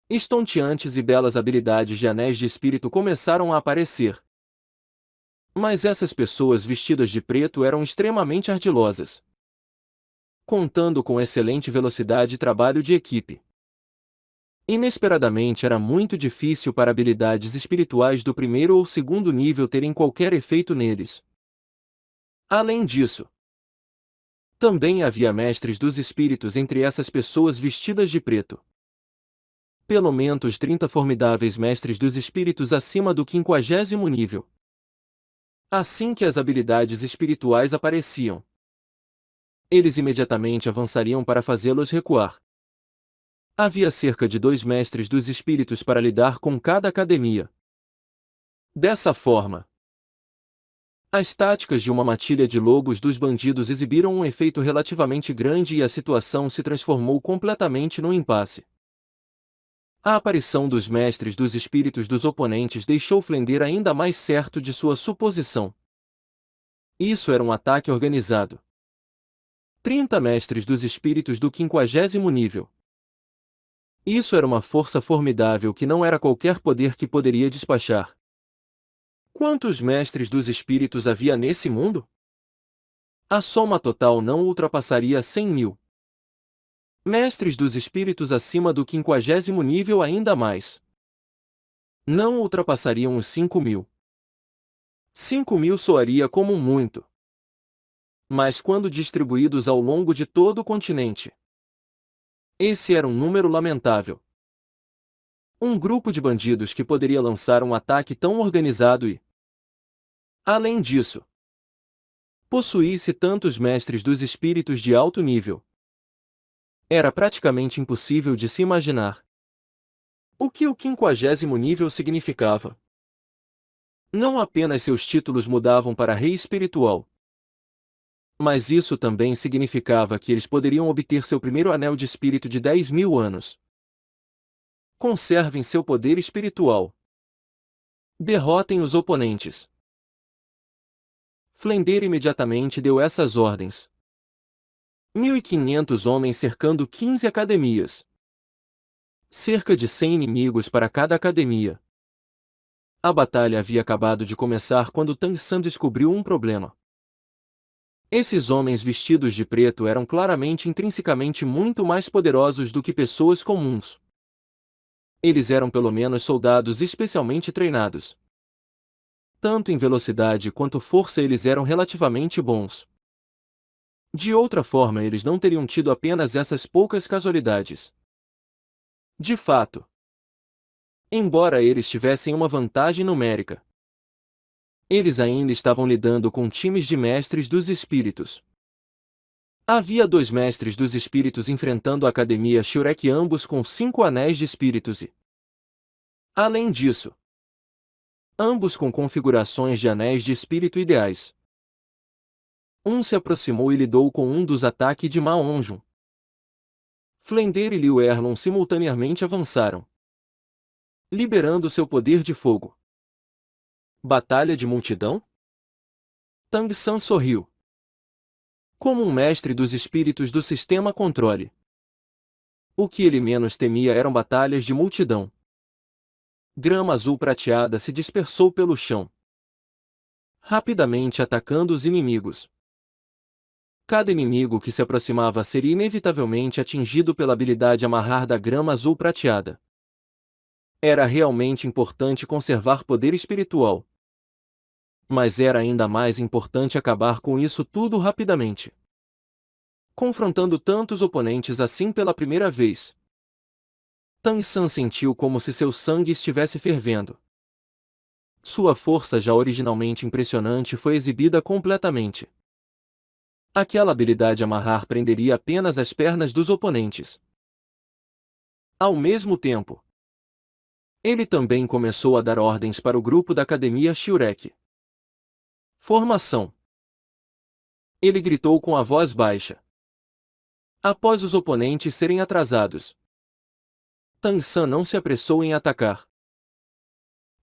Estonteantes e belas habilidades de anéis de espírito começaram a aparecer. Mas essas pessoas vestidas de preto eram extremamente ardilosas. contando com excelente velocidade e trabalho de equipe. Inesperadamente era muito difícil para habilidades espirituais do primeiro ou segundo nível terem qualquer efeito neles. Além disso, também havia mestres dos espíritos entre essas pessoas vestidas de preto. Pelo menos 30 formidáveis mestres dos espíritos acima do 50º nível. Assim que as habilidades espirituais apareciam, eles imediatamente avançariam para fazê-los recuar. Havia cerca de 2 mestres dos espíritos para lidar com cada academia. Dessa forma, as táticas de uma matilha de lobos dos bandidos exibiram um efeito relativamente grande e a situação se transformou completamente num impasse. A aparição dos mestres dos espíritos dos oponentes deixou Flender ainda mais certo de sua suposição. Isso era um ataque organizado. 30 mestres dos espíritos do 50º nível. Isso era uma força formidável que não era qualquer poder que poderia despachar. Quantos mestres dos espíritos havia nesse mundo? A soma total não ultrapassaria 100.000. Mestres dos espíritos acima do 50º nível ainda mais. Não ultrapassariam os 5.000. 5.000 soaria como muito. Mas quando distribuídos ao longo de todo o continente, esse era um número lamentável. Um grupo de bandidos que poderia lançar um ataque tão organizado e, além disso, possuísse tantos mestres dos espíritos de alto nível. Era praticamente impossível de se imaginar. O que o 50º nível significava? Não apenas seus títulos mudavam para rei espiritual, mas isso também significava que eles poderiam obter seu primeiro anel de espírito de 10.000 anos. Conservem seu poder espiritual. Derrotem os oponentes. Flender imediatamente deu essas ordens. 1.500 homens cercando 15 academias. Cerca de 100 inimigos para cada academia. A batalha havia acabado de começar quando Tang San descobriu um problema. Esses homens vestidos de preto eram claramente intrinsecamente muito mais poderosos do que pessoas comuns. Eles eram pelo menos soldados especialmente treinados. Tanto em velocidade quanto força eles eram relativamente bons. De outra forma eles não teriam tido apenas essas poucas casualidades. De fato, embora eles tivessem uma vantagem numérica, eles ainda estavam lidando com times de mestres dos espíritos. Havia 2 mestres dos espíritos enfrentando a Academia Shurek, ambos com 5 anéis de espíritos e, além disso, ambos com configurações de anéis de espírito ideais. Um se aproximou e lidou com um dos ataques de Ma Onjun. Flender e Liu Erlon simultaneamente avançaram, liberando seu poder de fogo. Batalha de multidão? Tang San sorriu. Como um mestre dos espíritos do sistema controle. O que ele menos temia eram batalhas de multidão. Grama azul prateada se dispersou pelo chão, rapidamente atacando os inimigos. Cada inimigo que se aproximava seria inevitavelmente atingido pela habilidade amarrar da grama azul prateada. Era realmente importante conservar poder espiritual. Mas era ainda mais importante acabar com isso tudo rapidamente. Confrontando tantos oponentes assim pela primeira vez, Tang San sentiu como se seu sangue estivesse fervendo. Sua força já originalmente impressionante foi exibida completamente. Aquela habilidade amarrar prenderia apenas as pernas dos oponentes. Ao mesmo tempo, ele também começou a dar ordens para o grupo da Academia Shurek. Formação. Ele gritou com a voz baixa. Após os oponentes serem atrasados, Tang San não se apressou em atacar.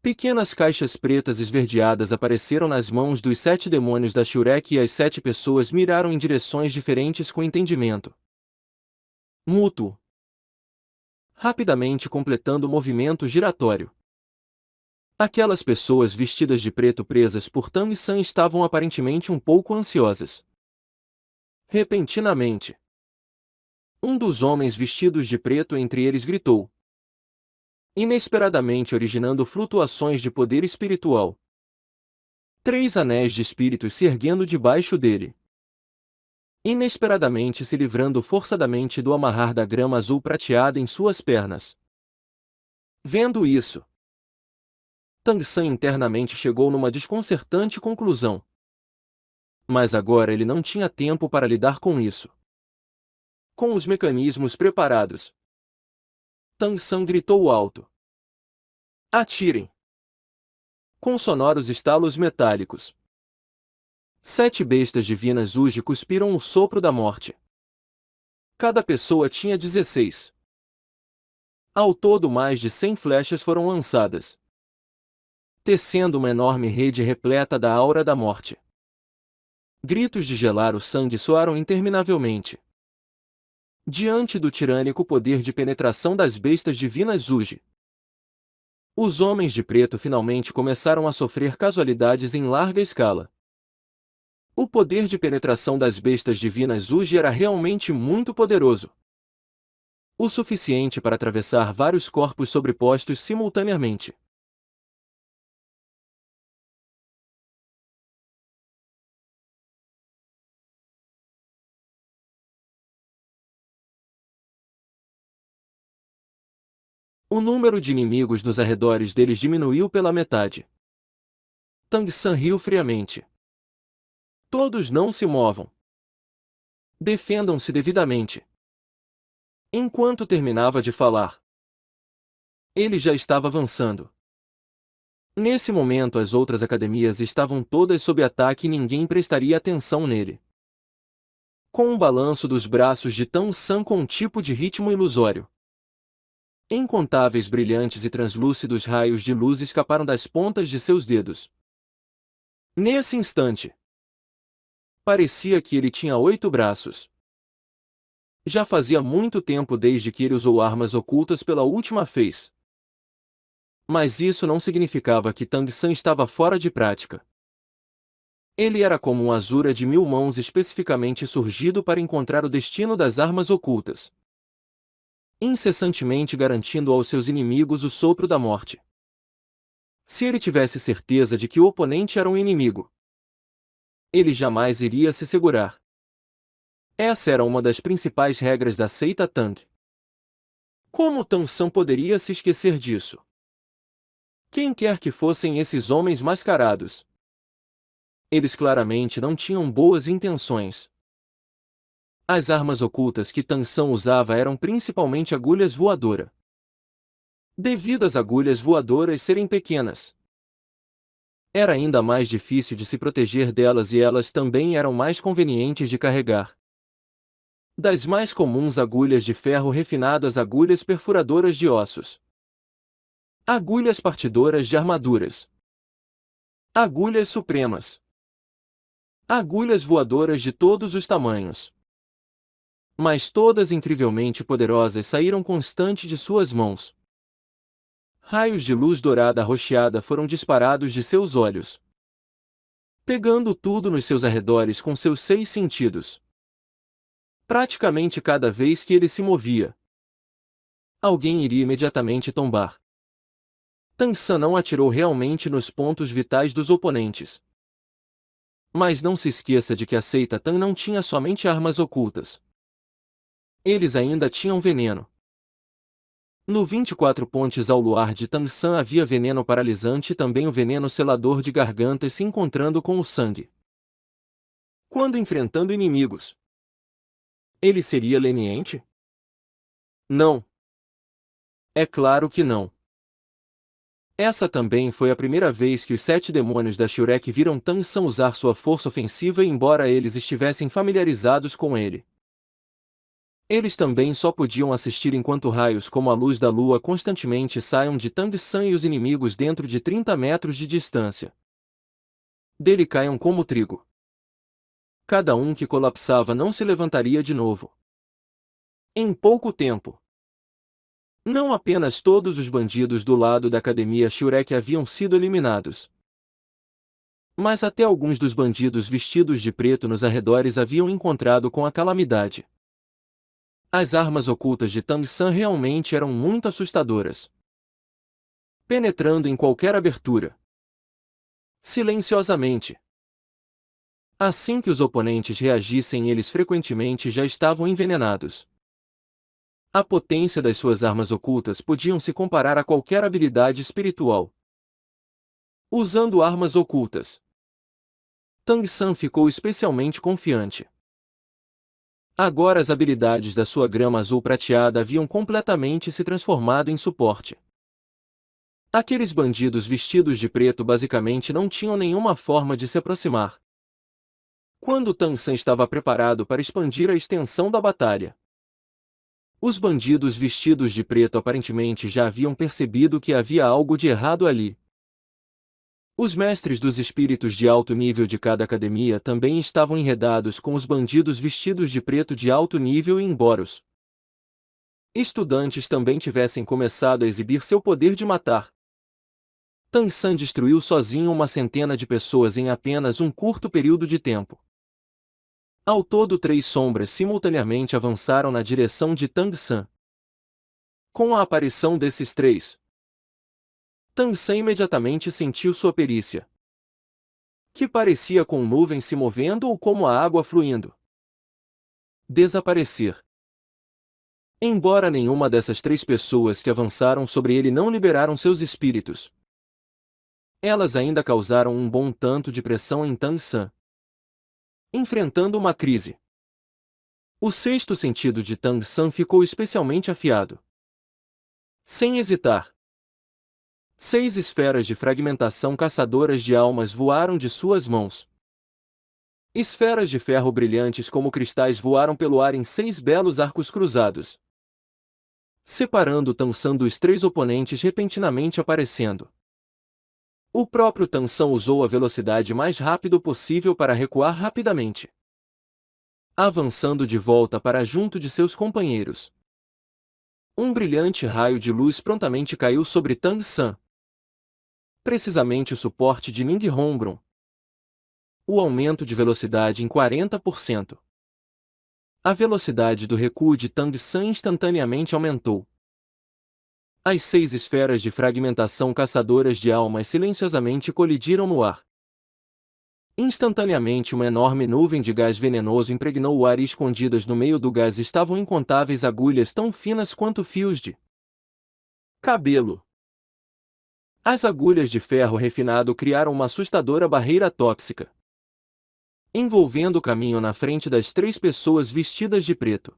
Pequenas caixas pretas esverdeadas apareceram nas mãos dos 7 demônios da Shurek e as 7 pessoas miraram em direções diferentes com entendimento mútuo, rapidamente completando o movimento giratório. Aquelas pessoas vestidas de preto presas por Tang San estavam aparentemente um pouco ansiosas. Repentinamente, Um dos homens vestidos de preto entre eles gritou, inesperadamente originando flutuações de poder espiritual. 3 anéis de espíritos se erguendo debaixo dele. Inesperadamente se livrando forçadamente do amarrar da grama azul prateada em suas pernas. Vendo isso, Tang San internamente chegou numa desconcertante conclusão. Mas agora ele não tinha tempo para lidar com isso. Com os mecanismos preparados, Tang San gritou alto. Atirem! Com sonoros estalos metálicos, 7 bestas divinas Uji cuspiram o sopro da morte. Cada pessoa tinha 16. Ao todo mais de 100 flechas foram lançadas, tecendo uma enorme rede repleta da aura da morte. Gritos de gelar o sangue soaram interminavelmente. Diante do tirânico poder de penetração das bestas divinas Uji, os homens de preto finalmente começaram a sofrer casualidades em larga escala. O poder de penetração das bestas divinas Uji era realmente muito poderoso. O suficiente para atravessar vários corpos sobrepostos simultaneamente. O número de inimigos nos arredores deles diminuiu pela metade. Tang San riu friamente. Todos não se movam. Defendam-se devidamente. Enquanto terminava de falar, ele já estava avançando. Nesse momento as outras academias estavam todas sob ataque e ninguém prestaria atenção nele. Com um balanço dos braços de Tang San com um tipo de ritmo ilusório, incontáveis brilhantes e translúcidos raios de luz escaparam das pontas de seus dedos. Nesse instante, parecia que ele tinha 8 braços. Já fazia muito tempo desde que ele usou armas ocultas pela última vez. Mas isso não significava que Tang San estava fora de prática. Ele era como um Asura de 1000 mãos especificamente surgido para encontrar o destino das armas ocultas, incessantemente garantindo aos seus inimigos o sopro da morte. Se ele tivesse certeza de que o oponente era um inimigo, ele jamais iria se segurar. Essa era uma das principais regras da seita Tang. Como Tang San poderia se esquecer disso? Quem quer que fossem esses homens mascarados, eles claramente não tinham boas intenções. As armas ocultas que Tang San usava eram principalmente agulhas voadoras. Devido às agulhas voadoras serem pequenas, era ainda mais difícil de se proteger delas e elas também eram mais convenientes de carregar. Das mais comuns agulhas de ferro refinado às agulhas perfuradoras de ossos, agulhas partidoras de armaduras, agulhas supremas, agulhas voadoras de todos os tamanhos. Mas todas incrivelmente poderosas saíram constante de suas mãos. Raios de luz dourada arroxeada foram disparados de seus olhos, pegando tudo nos seus arredores com seus 6 sentidos. Praticamente cada vez que ele se movia, alguém iria imediatamente tombar. Tang San não atirou realmente nos pontos vitais dos oponentes. Mas não se esqueça de que a seita Tang não tinha somente armas ocultas. Eles ainda tinham veneno. No 24 Pontes ao Luar de Tang San havia veneno paralisante e também o veneno selador de gargantas se encontrando com o sangue. Quando enfrentando inimigos, ele seria leniente? Não. É claro que não. Essa também foi a primeira vez que os 7 demônios da Shurek viram Tang San usar sua força ofensiva, e embora eles estivessem familiarizados com ele, eles também só podiam assistir enquanto raios como a luz da lua constantemente saiam de Tang San e os inimigos dentro de 30 metros de distância dele caiam como trigo. Cada um que colapsava não se levantaria de novo. Em pouco tempo, não apenas todos os bandidos do lado da Academia Shurek haviam sido eliminados, mas até alguns dos bandidos vestidos de preto nos arredores haviam encontrado com a calamidade. As armas ocultas de Tang San realmente eram muito assustadoras. Penetrando em qualquer abertura. Silenciosamente. Assim que os oponentes reagissem, eles frequentemente já estavam envenenados. A potência das suas armas ocultas podiam se comparar a qualquer habilidade espiritual. Usando armas ocultas, Tang San ficou especialmente confiante. Agora as habilidades da sua grama azul prateada haviam completamente se transformado em suporte. Aqueles bandidos vestidos de preto basicamente não tinham nenhuma forma de se aproximar. Quando Tang San estava preparado para expandir a extensão da batalha, os bandidos vestidos de preto aparentemente já haviam percebido que havia algo de errado ali. Os mestres dos espíritos de alto nível de cada academia também estavam enredados com os bandidos vestidos de preto de alto nível e embora os estudantes também tivessem começado a exibir seu poder de matar, Tang San destruiu sozinho uma centena de pessoas em apenas um curto período de tempo. Ao todo 3 sombras simultaneamente avançaram na direção de Tang San. Com a aparição desses 3, Tang San imediatamente sentiu sua perícia, que parecia com nuvens se movendo ou como a água fluindo, desaparecer. Embora nenhuma dessas 3 pessoas que avançaram sobre ele não liberaram seus espíritos, elas ainda causaram um bom tanto de pressão em Tang San, enfrentando uma crise. O 6º sentido de Tang San ficou especialmente afiado. Sem hesitar, 6 esferas de fragmentação caçadoras de almas voaram de suas mãos. Esferas de ferro brilhantes como cristais voaram pelo ar em 6 belos arcos cruzados, separando Tang San dos 3 oponentes repentinamente aparecendo. O próprio Tang San usou a velocidade mais rápido possível para recuar rapidamente, avançando de volta para junto de seus companheiros. Um brilhante raio de luz prontamente caiu sobre Tang San, precisamente o suporte de Ning Hongron. O aumento de velocidade em 40%. A velocidade do recuo de Tang San instantaneamente aumentou. As 6 esferas de fragmentação caçadoras de almas silenciosamente colidiram no ar. Instantaneamente uma enorme nuvem de gás venenoso impregnou o ar e escondidas no meio do gás estavam incontáveis agulhas tão finas quanto fios de cabelo. As agulhas de ferro refinado criaram uma assustadora barreira tóxica, envolvendo o caminho na frente das 3 pessoas vestidas de preto.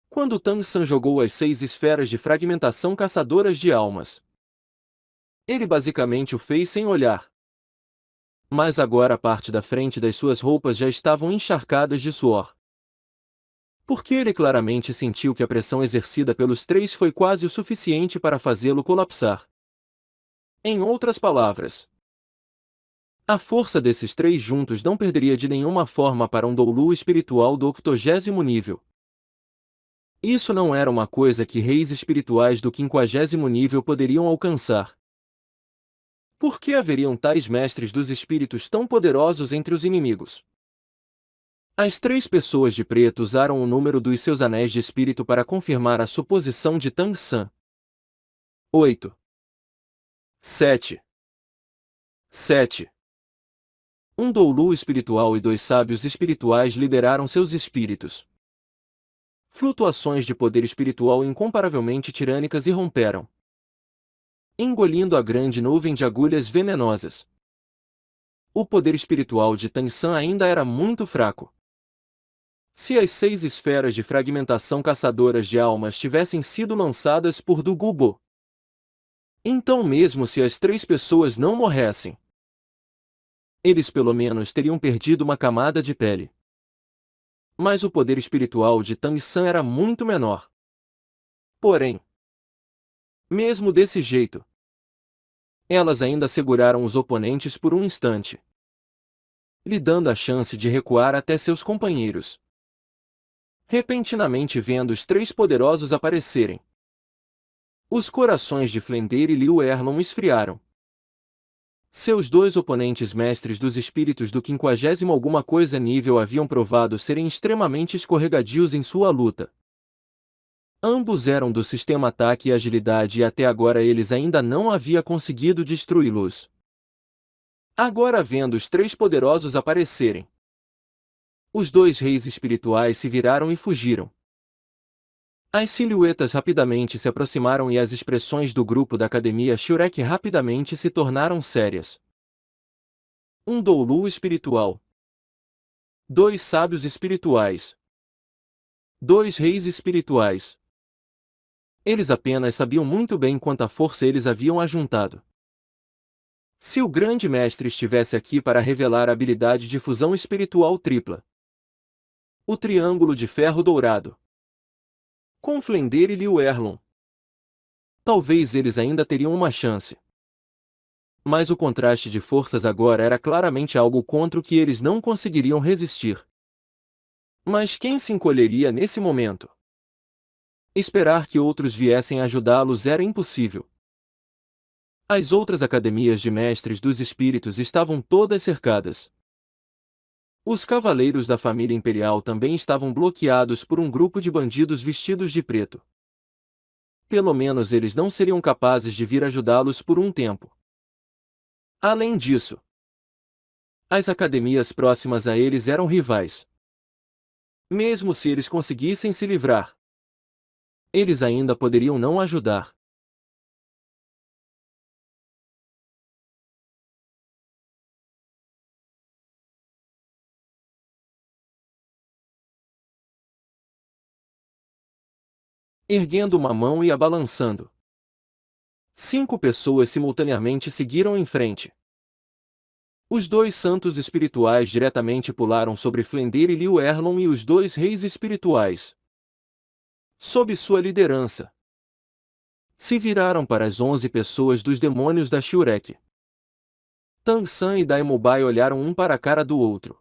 Quando Tang San jogou as 6 esferas de fragmentação caçadoras de almas, ele basicamente o fez sem olhar. Mas agora a parte da frente das suas roupas já estavam encharcadas de suor, porque ele claramente sentiu que a pressão exercida pelos 3 foi quase o suficiente para fazê-lo colapsar. Em outras palavras, a força desses 3 juntos não perderia de nenhuma forma para um doulu espiritual do 80º nível. Isso não era uma coisa que reis espirituais do 50º nível poderiam alcançar. Por que haveriam tais mestres dos espíritos tão poderosos entre os inimigos? As 3 pessoas de preto usaram o número dos seus anéis de espírito para confirmar a suposição de Tang San. 8. 7. 7. Um doulu espiritual e 2 sábios espirituais liberaram seus espíritos. Flutuações de poder espiritual incomparavelmente tirânicas irromperam, engolindo a grande nuvem de agulhas venenosas. O poder espiritual de Tang San ainda era muito fraco. Se as 6 esferas de fragmentação caçadoras de almas tivessem sido lançadas por Du Gubo, então mesmo se as 3 pessoas não morressem, eles pelo menos teriam perdido uma camada de pele. Mas o poder espiritual de Tang San era muito menor. Porém, mesmo desse jeito, elas ainda seguraram os oponentes por um instante, lhe dando a chance de recuar até seus companheiros. Repentinamente vendo os 3 poderosos aparecerem, os corações de Flender e Liu Erlon esfriaram. Seus 2 oponentes mestres dos espíritos do 50º alguma coisa nível haviam provado serem extremamente escorregadios em sua luta. Ambos eram do sistema ataque e agilidade e até agora eles ainda não havia conseguido destruí-los. Agora vendo os três poderosos aparecerem, os dois reis espirituais se viraram e fugiram. As silhuetas rapidamente se aproximaram e as expressões do grupo da Academia Shurek rapidamente se tornaram sérias. Um Doulu espiritual. Dois sábios espirituais. Dois reis espirituais. Eles apenas sabiam muito bem quanta força eles haviam ajuntado. Se o grande mestre estivesse aqui para revelar a habilidade de fusão espiritual tripla. O Triângulo de Ferro Dourado. Com Flender e Liu Erlon. Talvez eles ainda teriam uma chance. Mas o contraste de forças agora era claramente algo contra o que eles não conseguiriam resistir. Mas quem se encolheria nesse momento? Esperar que outros viessem ajudá-los era impossível. As outras academias de mestres dos espíritos estavam todas cercadas. Os cavaleiros da família imperial também estavam bloqueados por um grupo de bandidos vestidos de preto. Pelo menos eles não seriam capazes de vir ajudá-los por um tempo. Além disso, as academias próximas a eles eram rivais. Mesmo se eles conseguissem se livrar, eles ainda poderiam não ajudar. Erguendo uma mão e a balançando. 5 pessoas simultaneamente seguiram em frente. Os dois santos espirituais diretamente pularam sobre Flender e Liu Erlon e os dois reis espirituais, sob sua liderança, se viraram para as 11 pessoas dos demônios da Shurek. Tang San e Dai Mobai olharam um para a cara do outro.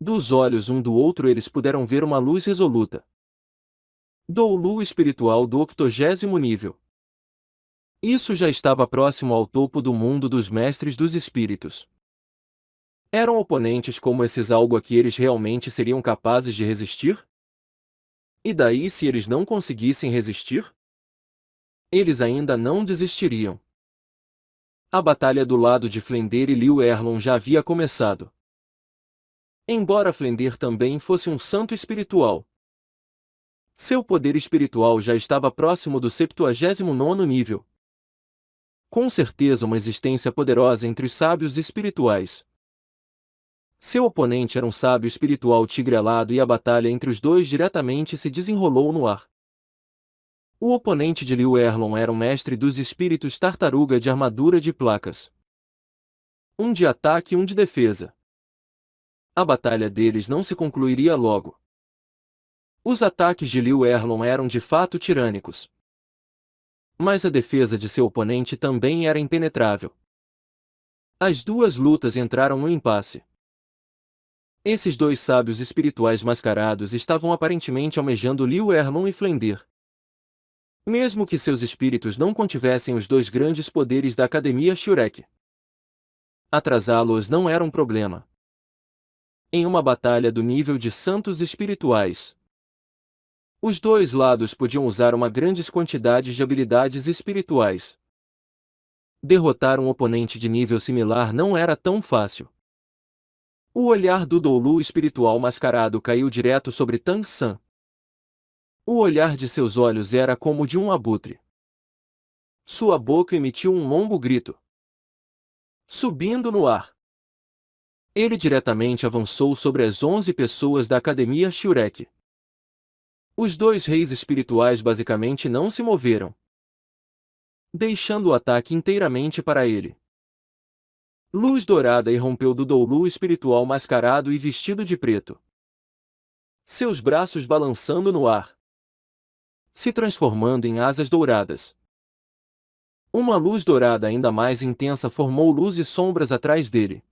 Dos olhos um do outro eles puderam ver uma luz resoluta. Doulu espiritual do 80º nível. Isso já estava próximo ao topo do mundo dos mestres dos espíritos. Eram oponentes como esses algo a que eles realmente seriam capazes de resistir? E daí se eles não conseguissem resistir? Eles ainda não desistiriam. A batalha do lado de Flender e Liu Erlon já havia começado. Embora Flender também fosse um santo espiritual, seu poder espiritual já estava próximo do 79º nível. Com certeza uma existência poderosa entre os sábios espirituais. Seu oponente era um sábio espiritual tigre alado e a batalha entre os dois diretamente se desenrolou no ar. O oponente de Liu Erlon era um mestre dos espíritos tartaruga de armadura de placas. Um de ataque e um de defesa. A batalha deles não se concluiria logo. Os ataques de Liu Erlon eram de fato tirânicos. Mas a defesa de seu oponente também era impenetrável. As duas lutas entraram no impasse. Esses dois sábios espirituais mascarados estavam aparentemente almejando Liu Erlon e Flender. Mesmo que seus espíritos não contivessem os dois grandes poderes da Academia Shurek. Atrasá-los não era um problema. Em uma batalha do nível de santos espirituais, os dois lados podiam usar uma grande quantidade de habilidades espirituais. Derrotar um oponente de nível similar não era tão fácil. O olhar do Doulu espiritual mascarado caiu direto sobre Tang San. O olhar de seus olhos era como o de um abutre. Sua boca emitiu um longo grito. Subindo no ar, ele diretamente avançou sobre as 11 pessoas da Academia Shurek. Os dois reis espirituais basicamente não se moveram, deixando o ataque inteiramente para ele. Luz dourada irrompeu do Doulu espiritual mascarado e vestido de preto. Seus braços balançando no ar, se transformando em asas douradas. Uma luz dourada ainda mais intensa formou luz e sombras atrás dele.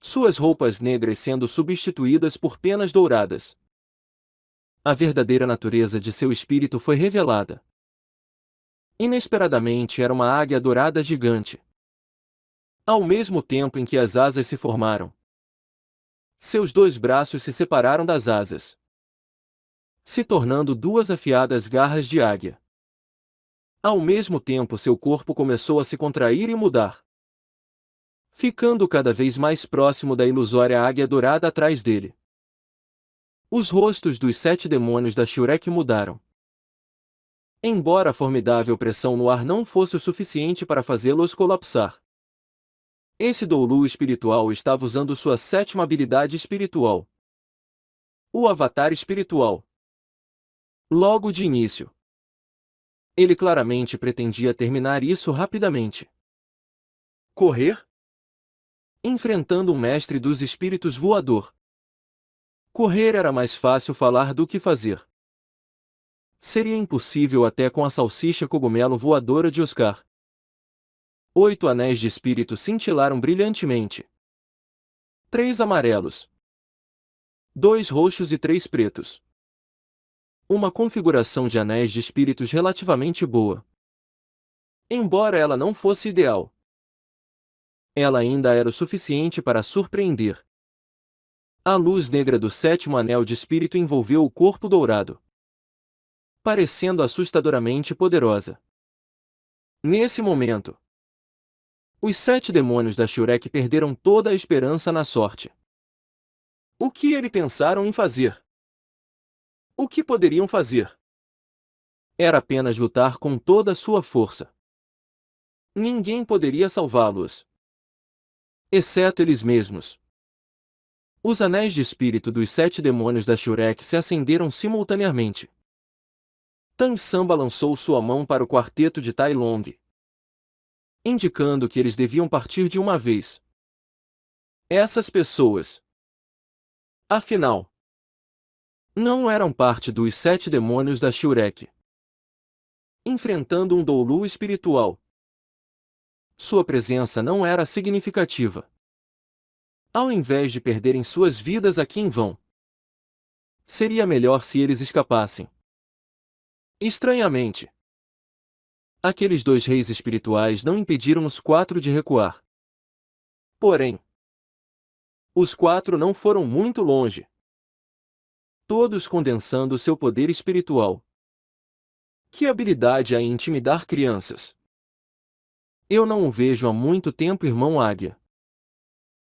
Suas roupas negras sendo substituídas por penas douradas. A verdadeira natureza de seu espírito foi revelada. Inesperadamente era uma águia dourada gigante. Ao mesmo tempo em que as asas se formaram, seus dois braços se separaram das asas. se tornando duas afiadas garras de águia. Ao mesmo tempo seu corpo começou a se contrair e mudar, ficando cada vez mais próximo da ilusória águia dourada atrás dele. Os rostos dos 7 demônios da Shurek mudaram. Embora a formidável pressão no ar não fosse o suficiente para fazê-los colapsar, esse Doulu espiritual estava usando sua 7ª habilidade espiritual, o Avatar espiritual. Logo de início, ele claramente pretendia terminar isso rapidamente. Correr? Enfrentando um mestre dos espíritos voador. Correr era mais fácil falar do que fazer. Seria impossível até com a salsicha cogumelo voadora de Oscar. 8 anéis de espírito cintilaram brilhantemente. 3 amarelos, 2 roxos e 3 pretos. Uma configuração de anéis de espíritos relativamente boa. Embora ela não fosse ideal, ela ainda era o suficiente para surpreender. A luz negra do 7º anel de espírito envolveu o corpo dourado, parecendo assustadoramente poderosa. Nesse momento, os 7 demônios da Shurek perderam toda a esperança na sorte. O que eles pensaram em fazer? O que poderiam fazer? Era apenas lutar com toda a sua força. Ninguém poderia salvá-los, exceto eles mesmos. Os anéis de espírito dos 7 demônios da Shurek se acenderam simultaneamente. Tan San balançou sua mão para o quarteto de Tai Long, indicando que eles deviam partir de uma vez. Essas pessoas, afinal, não eram parte dos 7 demônios da Shurek. Enfrentando um Doulu espiritual, sua presença não era significativa. Ao invés de perderem suas vidas aqui em vão, seria melhor se eles escapassem. Estranhamente, aqueles 2 reis espirituais não impediram os 4 de recuar. Porém, os 4 não foram muito longe, todos condensando seu poder espiritual. Que habilidade há em intimidar crianças! Eu não o vejo há muito tempo, irmão Águia.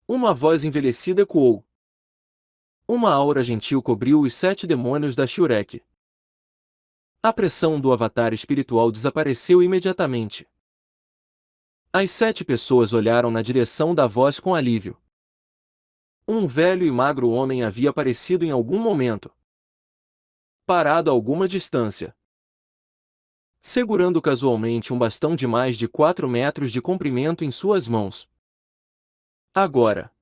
Uma voz envelhecida ecoou. Uma aura gentil cobriu os 7 demônios da Shurek. A pressão do avatar espiritual desapareceu imediatamente. As 7 pessoas olharam na direção da voz com alívio. Um velho e magro homem havia aparecido em algum momento, parado a alguma distância, segurando casualmente um bastão de mais de 4 metros de comprimento em suas mãos. Agora,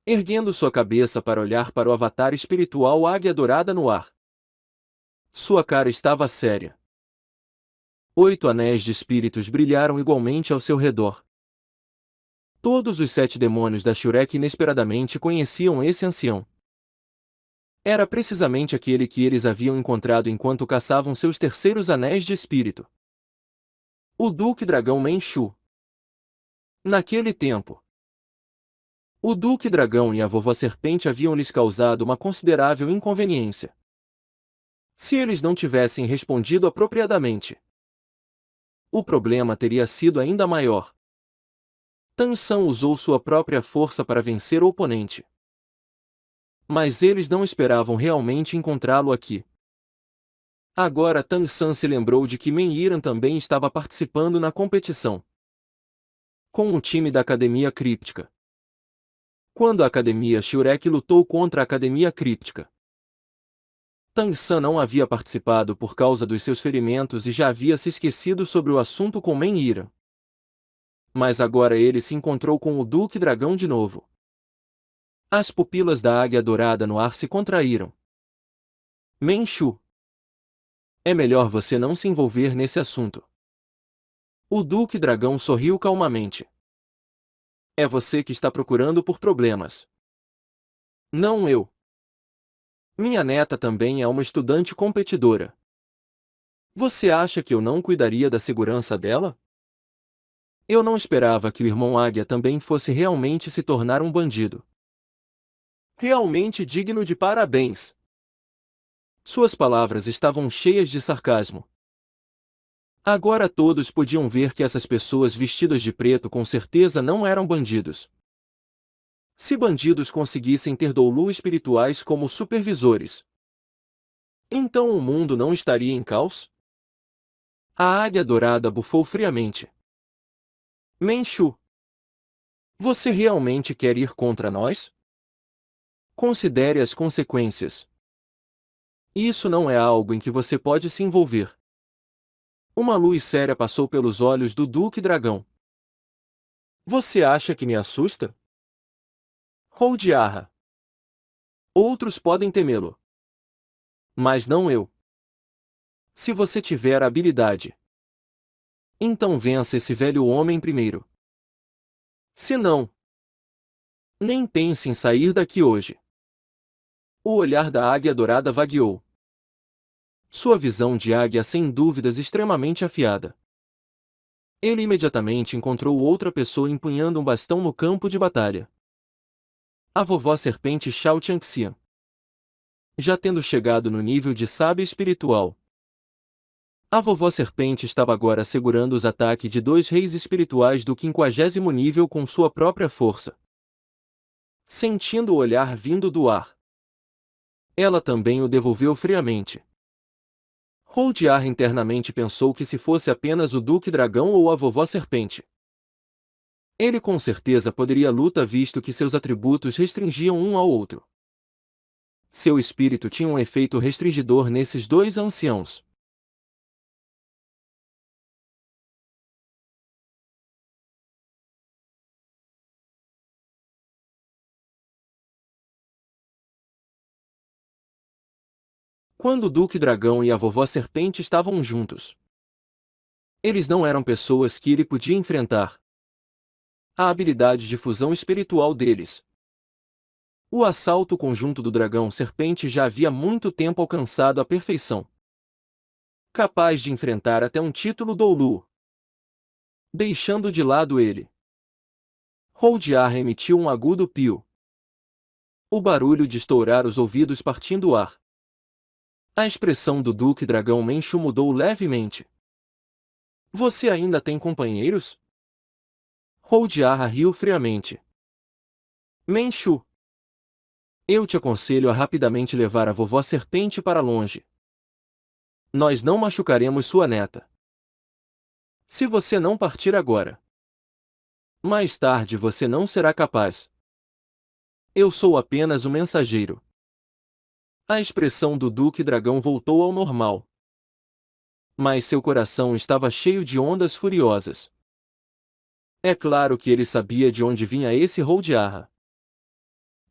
erguendo sua cabeça para olhar para o avatar espiritual águia dourada no ar, sua cara estava séria. 8 anéis de espíritos brilharam igualmente ao seu redor. Todos os 7 demônios da Shurek inesperadamente conheciam esse ancião. Era precisamente aquele que eles haviam encontrado enquanto caçavam seus terceiros anéis de espírito. O Duque Dragão Menshu. Naquele tempo, o Duque Dragão e a Vovó Serpente haviam lhes causado uma considerável inconveniência. Se eles não tivessem respondido apropriadamente, o problema teria sido ainda maior. Tan San usou sua própria força para vencer o oponente. Mas eles não esperavam realmente encontrá-lo aqui. Agora Tan San se lembrou de que Men Yiran também estava participando na competição, com o time da Academia Críptica. Quando a Academia Shurek lutou contra a Academia Críptica, Tan San não havia participado por causa dos seus ferimentos e já havia se esquecido sobre o assunto com Men Yiran. Mas agora ele se encontrou com o Duque Dragão de novo. As pupilas da águia dourada no ar se contraíram. Menshu, é melhor você não se envolver nesse assunto. O Duque Dragão sorriu calmamente. É você que está procurando por problemas. Não eu. Minha neta também é uma estudante competidora. Você acha que eu não cuidaria da segurança dela? Eu não esperava que o irmão Águia também fosse realmente se tornar um bandido. Realmente digno de parabéns. Suas palavras estavam cheias de sarcasmo. Agora todos podiam ver que essas pessoas vestidas de preto com certeza não eram bandidos. Se bandidos conseguissem ter doulu espirituais como supervisores, então o mundo não estaria em caos? A águia dourada bufou friamente. Menchu, você realmente quer ir contra nós? Considere as consequências. Isso não é algo em que você pode se envolver. Uma luz séria passou pelos olhos do Duque Dragão. Você acha que me assusta? Holdiarra. Outros podem temê-lo. Mas não eu. Se você tiver habilidade, então vença esse velho homem primeiro. Se não, nem pense em sair daqui hoje. O olhar da águia dourada vagueou. Sua visão de águia sem dúvidas extremamente afiada. Ele imediatamente encontrou outra pessoa empunhando um bastão no campo de batalha. A vovó serpente Shao Changxian. Já tendo chegado no nível de sábia espiritual, a vovó serpente estava agora segurando os ataques de dois reis espirituais do 50º nível com sua própria força. Sentindo o olhar vindo do ar, ela também o devolveu friamente. Holdiar internamente pensou que se fosse apenas o Duque Dragão ou a vovó serpente, ele com certeza poderia luta visto que seus atributos restringiam um ao outro. Seu espírito tinha um efeito restringidor nesses dois anciãos. Quando o Duque Dragão e a vovó serpente estavam juntos, eles não eram pessoas que ele podia enfrentar. A habilidade de fusão espiritual deles. O assalto conjunto do dragão serpente já havia muito tempo alcançado a perfeição. Capaz de enfrentar até um título doulu. Deixando de lado ele, Holdiar emitiu um agudo pio. O barulho de estourar os ouvidos partindo o ar. A expressão do Duque Dragão Menchu mudou levemente. Você ainda tem companheiros? Holdiar riu friamente. Menchu, eu te aconselho a rapidamente levar a vovó serpente para longe. Nós não machucaremos sua neta. Se você não partir agora, mais tarde você não será capaz. Eu sou apenas o mensageiro. A expressão do Duque Dragão voltou ao normal. Mas seu coração estava cheio de ondas furiosas. É claro que ele sabia de onde vinha esse Holdiarra.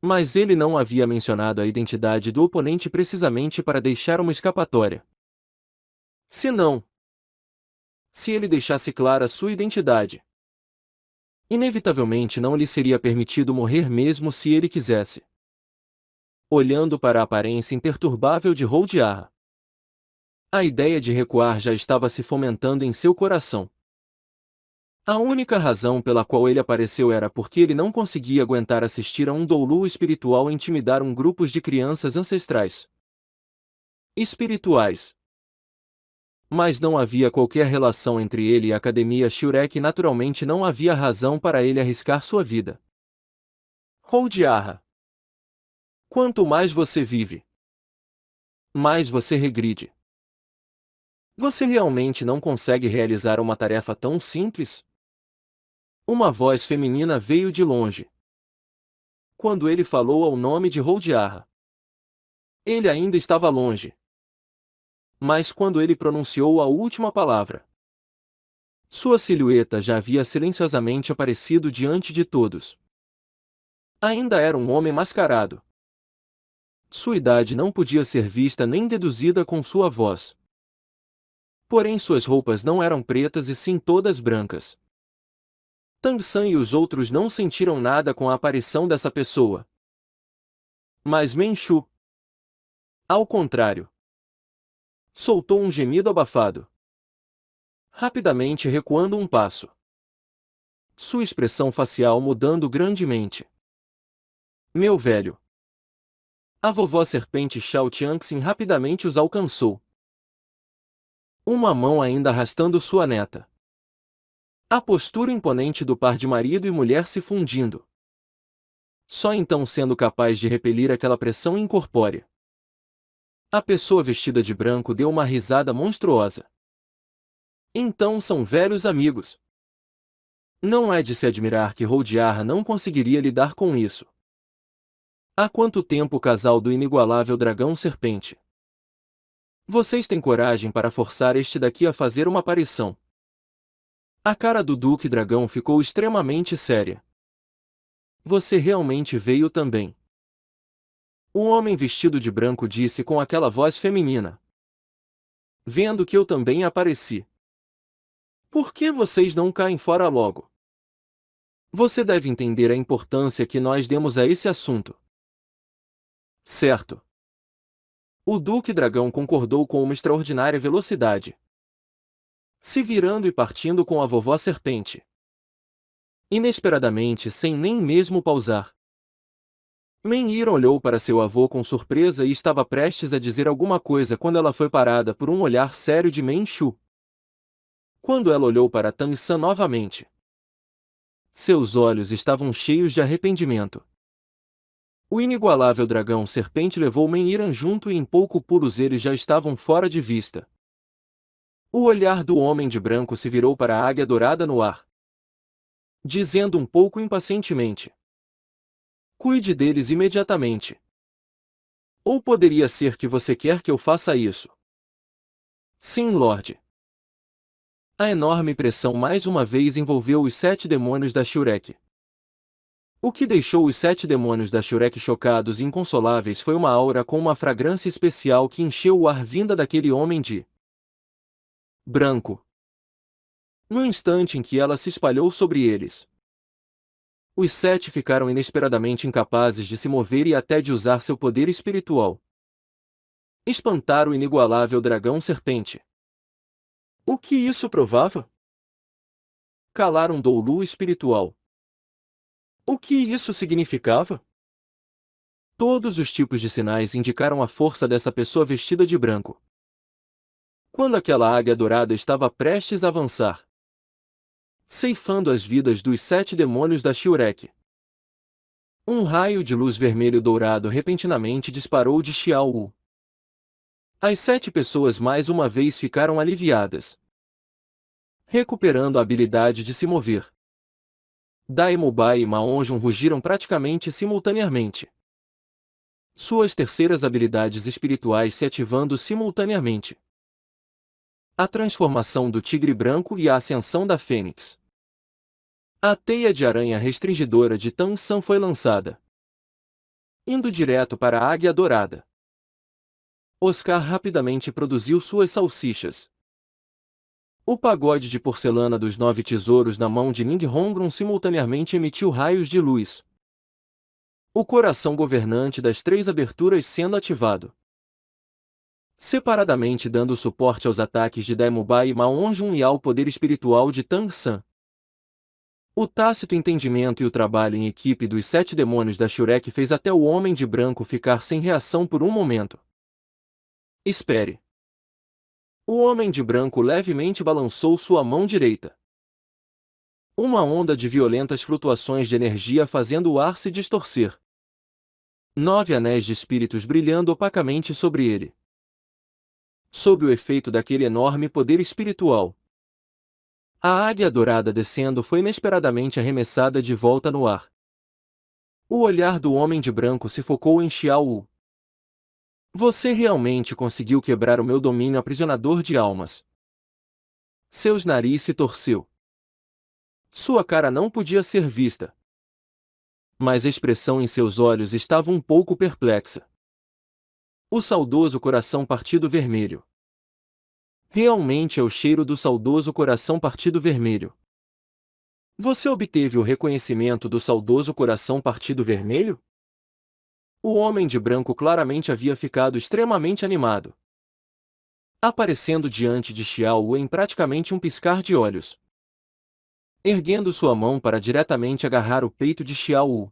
Mas ele não havia mencionado a identidade do oponente precisamente para deixar uma escapatória. Se ele deixasse clara sua identidade, inevitavelmente não lhe seria permitido morrer mesmo se ele quisesse. Olhando para a aparência imperturbável de Holdiarra, a ideia de recuar já estava se fomentando em seu coração. A única razão pela qual ele apareceu era porque ele não conseguia aguentar assistir a um doulu espiritual intimidar um grupo de crianças ancestrais. Espirituais. Mas não havia qualquer relação entre ele e a Academia Shurek e naturalmente não havia razão para ele arriscar sua vida. Holdiarra. Quanto mais você vive, mais você regride. Você realmente não consegue realizar uma tarefa tão simples? Uma voz feminina veio de longe. Quando ele falou ao nome de Holdiarra, ele ainda estava longe. Mas quando ele pronunciou a última palavra, sua silhueta já havia silenciosamente aparecido diante de todos. Ainda era um homem mascarado. Sua idade não podia ser vista nem deduzida com sua voz. Porém suas roupas não eram pretas e sim todas brancas. Tang San e os outros não sentiram nada com a aparição dessa pessoa. Mas Menchu, ao contrário, soltou um gemido abafado, rapidamente recuando um passo. Sua expressão facial mudando grandemente. Meu velho, A vovó serpente Shao Tianxin rapidamente os alcançou. Uma mão ainda arrastando sua neta. A postura imponente do par de marido e mulher se fundindo. Só então sendo capaz de repelir aquela pressão incorpórea. A pessoa vestida de branco deu uma risada monstruosa. Então são velhos amigos. Não é de se admirar que Rodiarra não conseguiria lidar com isso. Há quanto tempo o casal do inigualável dragão serpente? Vocês têm coragem para forçar este daqui a fazer uma aparição? A cara do Duque Dragão ficou extremamente séria. Você realmente veio também. O homem vestido de branco disse com aquela voz feminina. Vendo que eu também apareci. Por que vocês não caem fora logo? Você deve entender a importância que nós demos a esse assunto. Certo. O Duque Dragão concordou com uma extraordinária velocidade. Se virando e partindo com a vovó serpente. Inesperadamente, sem nem mesmo pausar. Menhir olhou para seu avô com surpresa e estava prestes a dizer alguma coisa quando ela foi parada por um olhar sério de Menshu. Quando ela olhou para Tang-san novamente, seus olhos estavam cheios de arrependimento. O inigualável dragão serpente levou Menhiran junto e em pouco pulos eles já estavam fora de vista. O olhar do homem de branco se virou para a águia dourada no ar, dizendo um pouco impacientemente: cuide deles imediatamente. Ou poderia ser que você quer que eu faça isso? Sim, Lorde. A enorme pressão mais uma vez envolveu os 7 demônios da Shurek. O que deixou os 7 demônios da Shurek chocados e inconsoláveis foi uma aura com uma fragrância especial que encheu o ar vinda daquele homem de branco. No instante em que ela se espalhou sobre eles, os 7 ficaram inesperadamente incapazes de se mover e até de usar seu poder espiritual. Espantar o inigualável dragão serpente. O que isso provava? Calar um doulu espiritual. O que isso significava? Todos os tipos de sinais indicaram a força dessa pessoa vestida de branco. Quando aquela águia dourada estava prestes a avançar, ceifando as vidas dos 7 demônios da Shurek, um raio de luz vermelho-dourado repentinamente disparou de Xiao. As 7 pessoas mais uma vez ficaram aliviadas, recuperando a habilidade de se mover. Daimobai e Maonjun rugiram praticamente simultaneamente. Suas terceiras habilidades espirituais se ativando simultaneamente. A transformação do tigre branco e a ascensão da fênix. A teia de aranha restringidora de Tang-san foi lançada, indo direto para a águia dourada. Oscar rapidamente produziu suas salsichas. O pagode de porcelana dos 9 tesouros na mão de Ning Hongrun simultaneamente emitiu raios de luz. O coração governante das 3 aberturas sendo ativado. Separadamente dando suporte aos ataques de Daimobai e Maonjun e ao poder espiritual de Tang-san. O tácito entendimento e o trabalho em equipe dos 7 demônios da Shurek fez até o homem de branco ficar sem reação por um momento. Espere. O homem de branco levemente balançou sua mão direita. Uma onda de violentas flutuações de energia fazendo o ar se distorcer. 9 anéis de espíritos brilhando opacamente sobre ele. Sob o efeito daquele enorme poder espiritual, a águia dourada descendo foi inesperadamente arremessada de volta no ar. O olhar do homem de branco se focou em Xiao. Você realmente conseguiu quebrar o meu domínio aprisionador de almas. Seus nariz se torceu. Sua cara não podia ser vista. Mas a expressão em seus olhos estava um pouco perplexa. O saudoso coração partido vermelho. Realmente é o cheiro do saudoso coração partido vermelho. Você obteve o reconhecimento do saudoso coração partido vermelho? O homem de branco claramente havia ficado extremamente animado, aparecendo diante de Xiao em praticamente um piscar de olhos, erguendo sua mão para diretamente agarrar o peito de Xiao.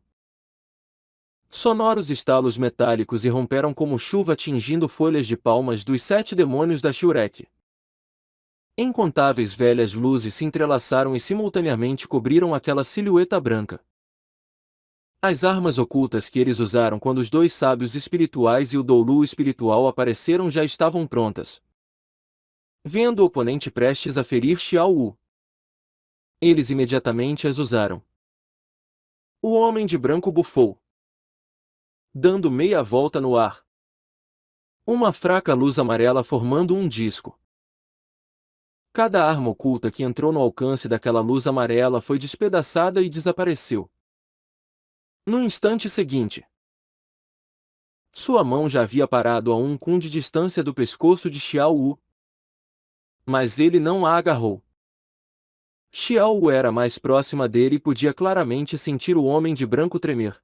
Sonoros estalos metálicos irromperam como chuva atingindo folhas de palmas dos 7 demônios da Shurek. Incontáveis velhas luzes se entrelaçaram e simultaneamente cobriram aquela silhueta branca. As armas ocultas que eles usaram quando os dois sábios espirituais e o Doulu espiritual apareceram já estavam prontas. Vendo o oponente prestes a ferir Xiao Wu, eles imediatamente as usaram. O homem de branco bufou, dando meia volta no ar. Uma fraca luz amarela formando um disco. Cada arma oculta que entrou no alcance daquela luz amarela foi despedaçada e desapareceu. No instante seguinte, sua mão já havia parado a um kun de distância do pescoço de Xiao Wu. Mas ele não a agarrou. Xiao Wu era mais próxima dele e podia claramente sentir o homem de branco tremer.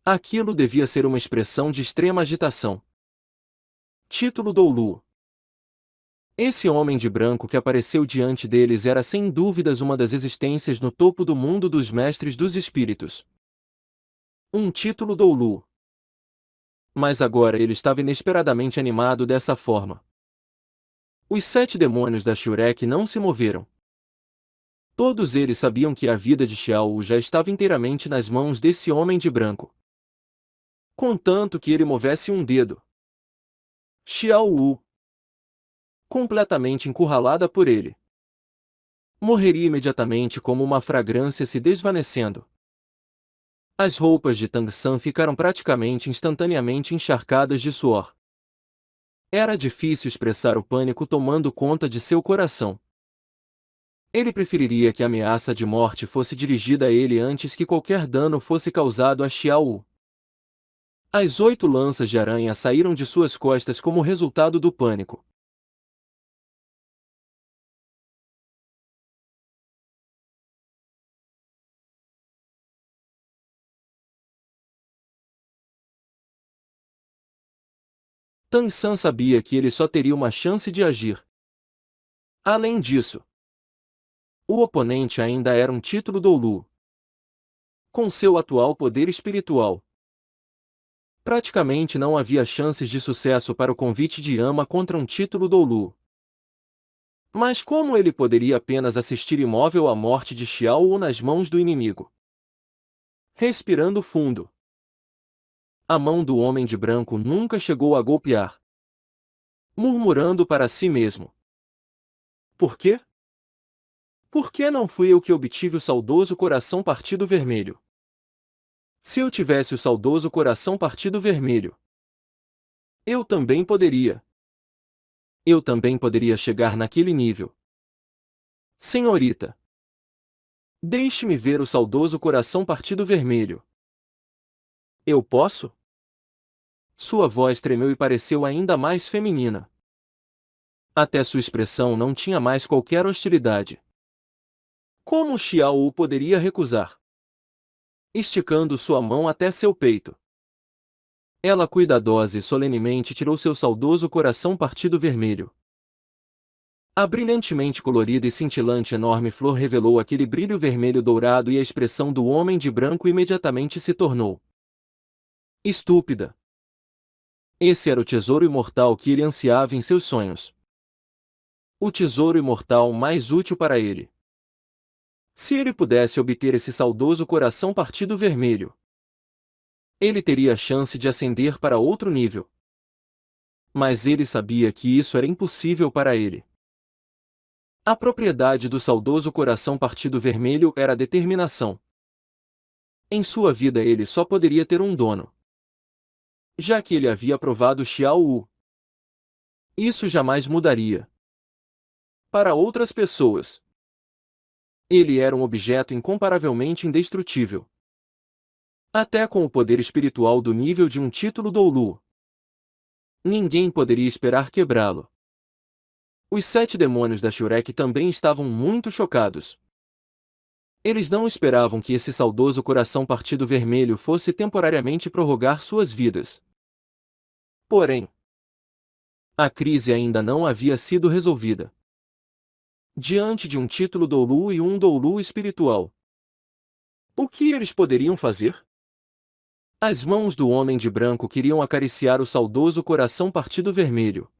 Aquilo devia ser uma expressão de extrema agitação. Título Doulu. Esse homem de branco que apareceu diante deles era sem dúvidas uma das existências no topo do mundo dos mestres dos espíritos. Um título Doulu. Mas agora ele estava inesperadamente animado dessa forma. Os 7 demônios da Shurek não se moveram. Todos eles sabiam que a vida de Xiao Wu já estava inteiramente nas mãos desse homem de branco. Contanto que ele movesse um dedo, Xiao Wu, completamente encurralada por ele, morreria imediatamente como uma fragrância se desvanecendo. As roupas de Tang San ficaram praticamente instantaneamente encharcadas de suor. Era difícil expressar o pânico tomando conta de seu coração. Ele preferiria que a ameaça de morte fosse dirigida a ele antes que qualquer dano fosse causado a Xiao Wu. As 8 lanças de aranha saíram de suas costas como resultado do pânico. Tang San sabia que ele só teria uma chance de agir. Além disso, o oponente ainda era um título Doulu. Com seu atual poder espiritual, praticamente não havia chances de sucesso para o convite de Yama contra um título Doulu. Mas como ele poderia apenas assistir imóvel à morte de Xiao Wu nas mãos do inimigo? Respirando fundo, a mão do homem de branco nunca chegou a golpear. Murmurando para si mesmo. Por quê? Por que não fui eu que obtive o saudoso coração partido vermelho? Se eu tivesse o saudoso coração partido vermelho, eu também poderia. Eu também poderia chegar naquele nível. Senhorita, deixe-me ver o saudoso coração partido vermelho. Eu posso? Sua voz tremeu e pareceu ainda mais feminina. Até sua expressão não tinha mais qualquer hostilidade. Como Xiao Wu poderia recusar? Esticando sua mão até seu peito, ela cuidadosa e solenemente tirou seu saudoso coração partido vermelho. A brilhantemente colorida e cintilante enorme flor revelou aquele brilho vermelho dourado e a expressão do homem de branco imediatamente se tornou estúpida. Esse era o tesouro imortal que ele ansiava em seus sonhos. O tesouro imortal mais útil para ele. Se ele pudesse obter esse saudoso coração partido vermelho, ele teria a chance de ascender para outro nível. Mas ele sabia que isso era impossível para ele. A propriedade do saudoso coração partido vermelho era a determinação. Em sua vida ele só poderia ter um dono, já que ele havia provado Xiao Wu. Isso jamais mudaria. Para outras pessoas, ele era um objeto incomparavelmente indestrutível. Até com o poder espiritual do nível de um título Doulu, ninguém poderia esperar quebrá-lo. Os 7 demônios da Shurek também estavam muito chocados. Eles não esperavam que esse saudoso coração partido vermelho fosse temporariamente prorrogar suas vidas. Porém, a crise ainda não havia sido resolvida. Diante de um título Doulu e um Doulu espiritual, o que eles poderiam fazer? As mãos do homem de branco queriam acariciar o saudoso coração partido vermelho.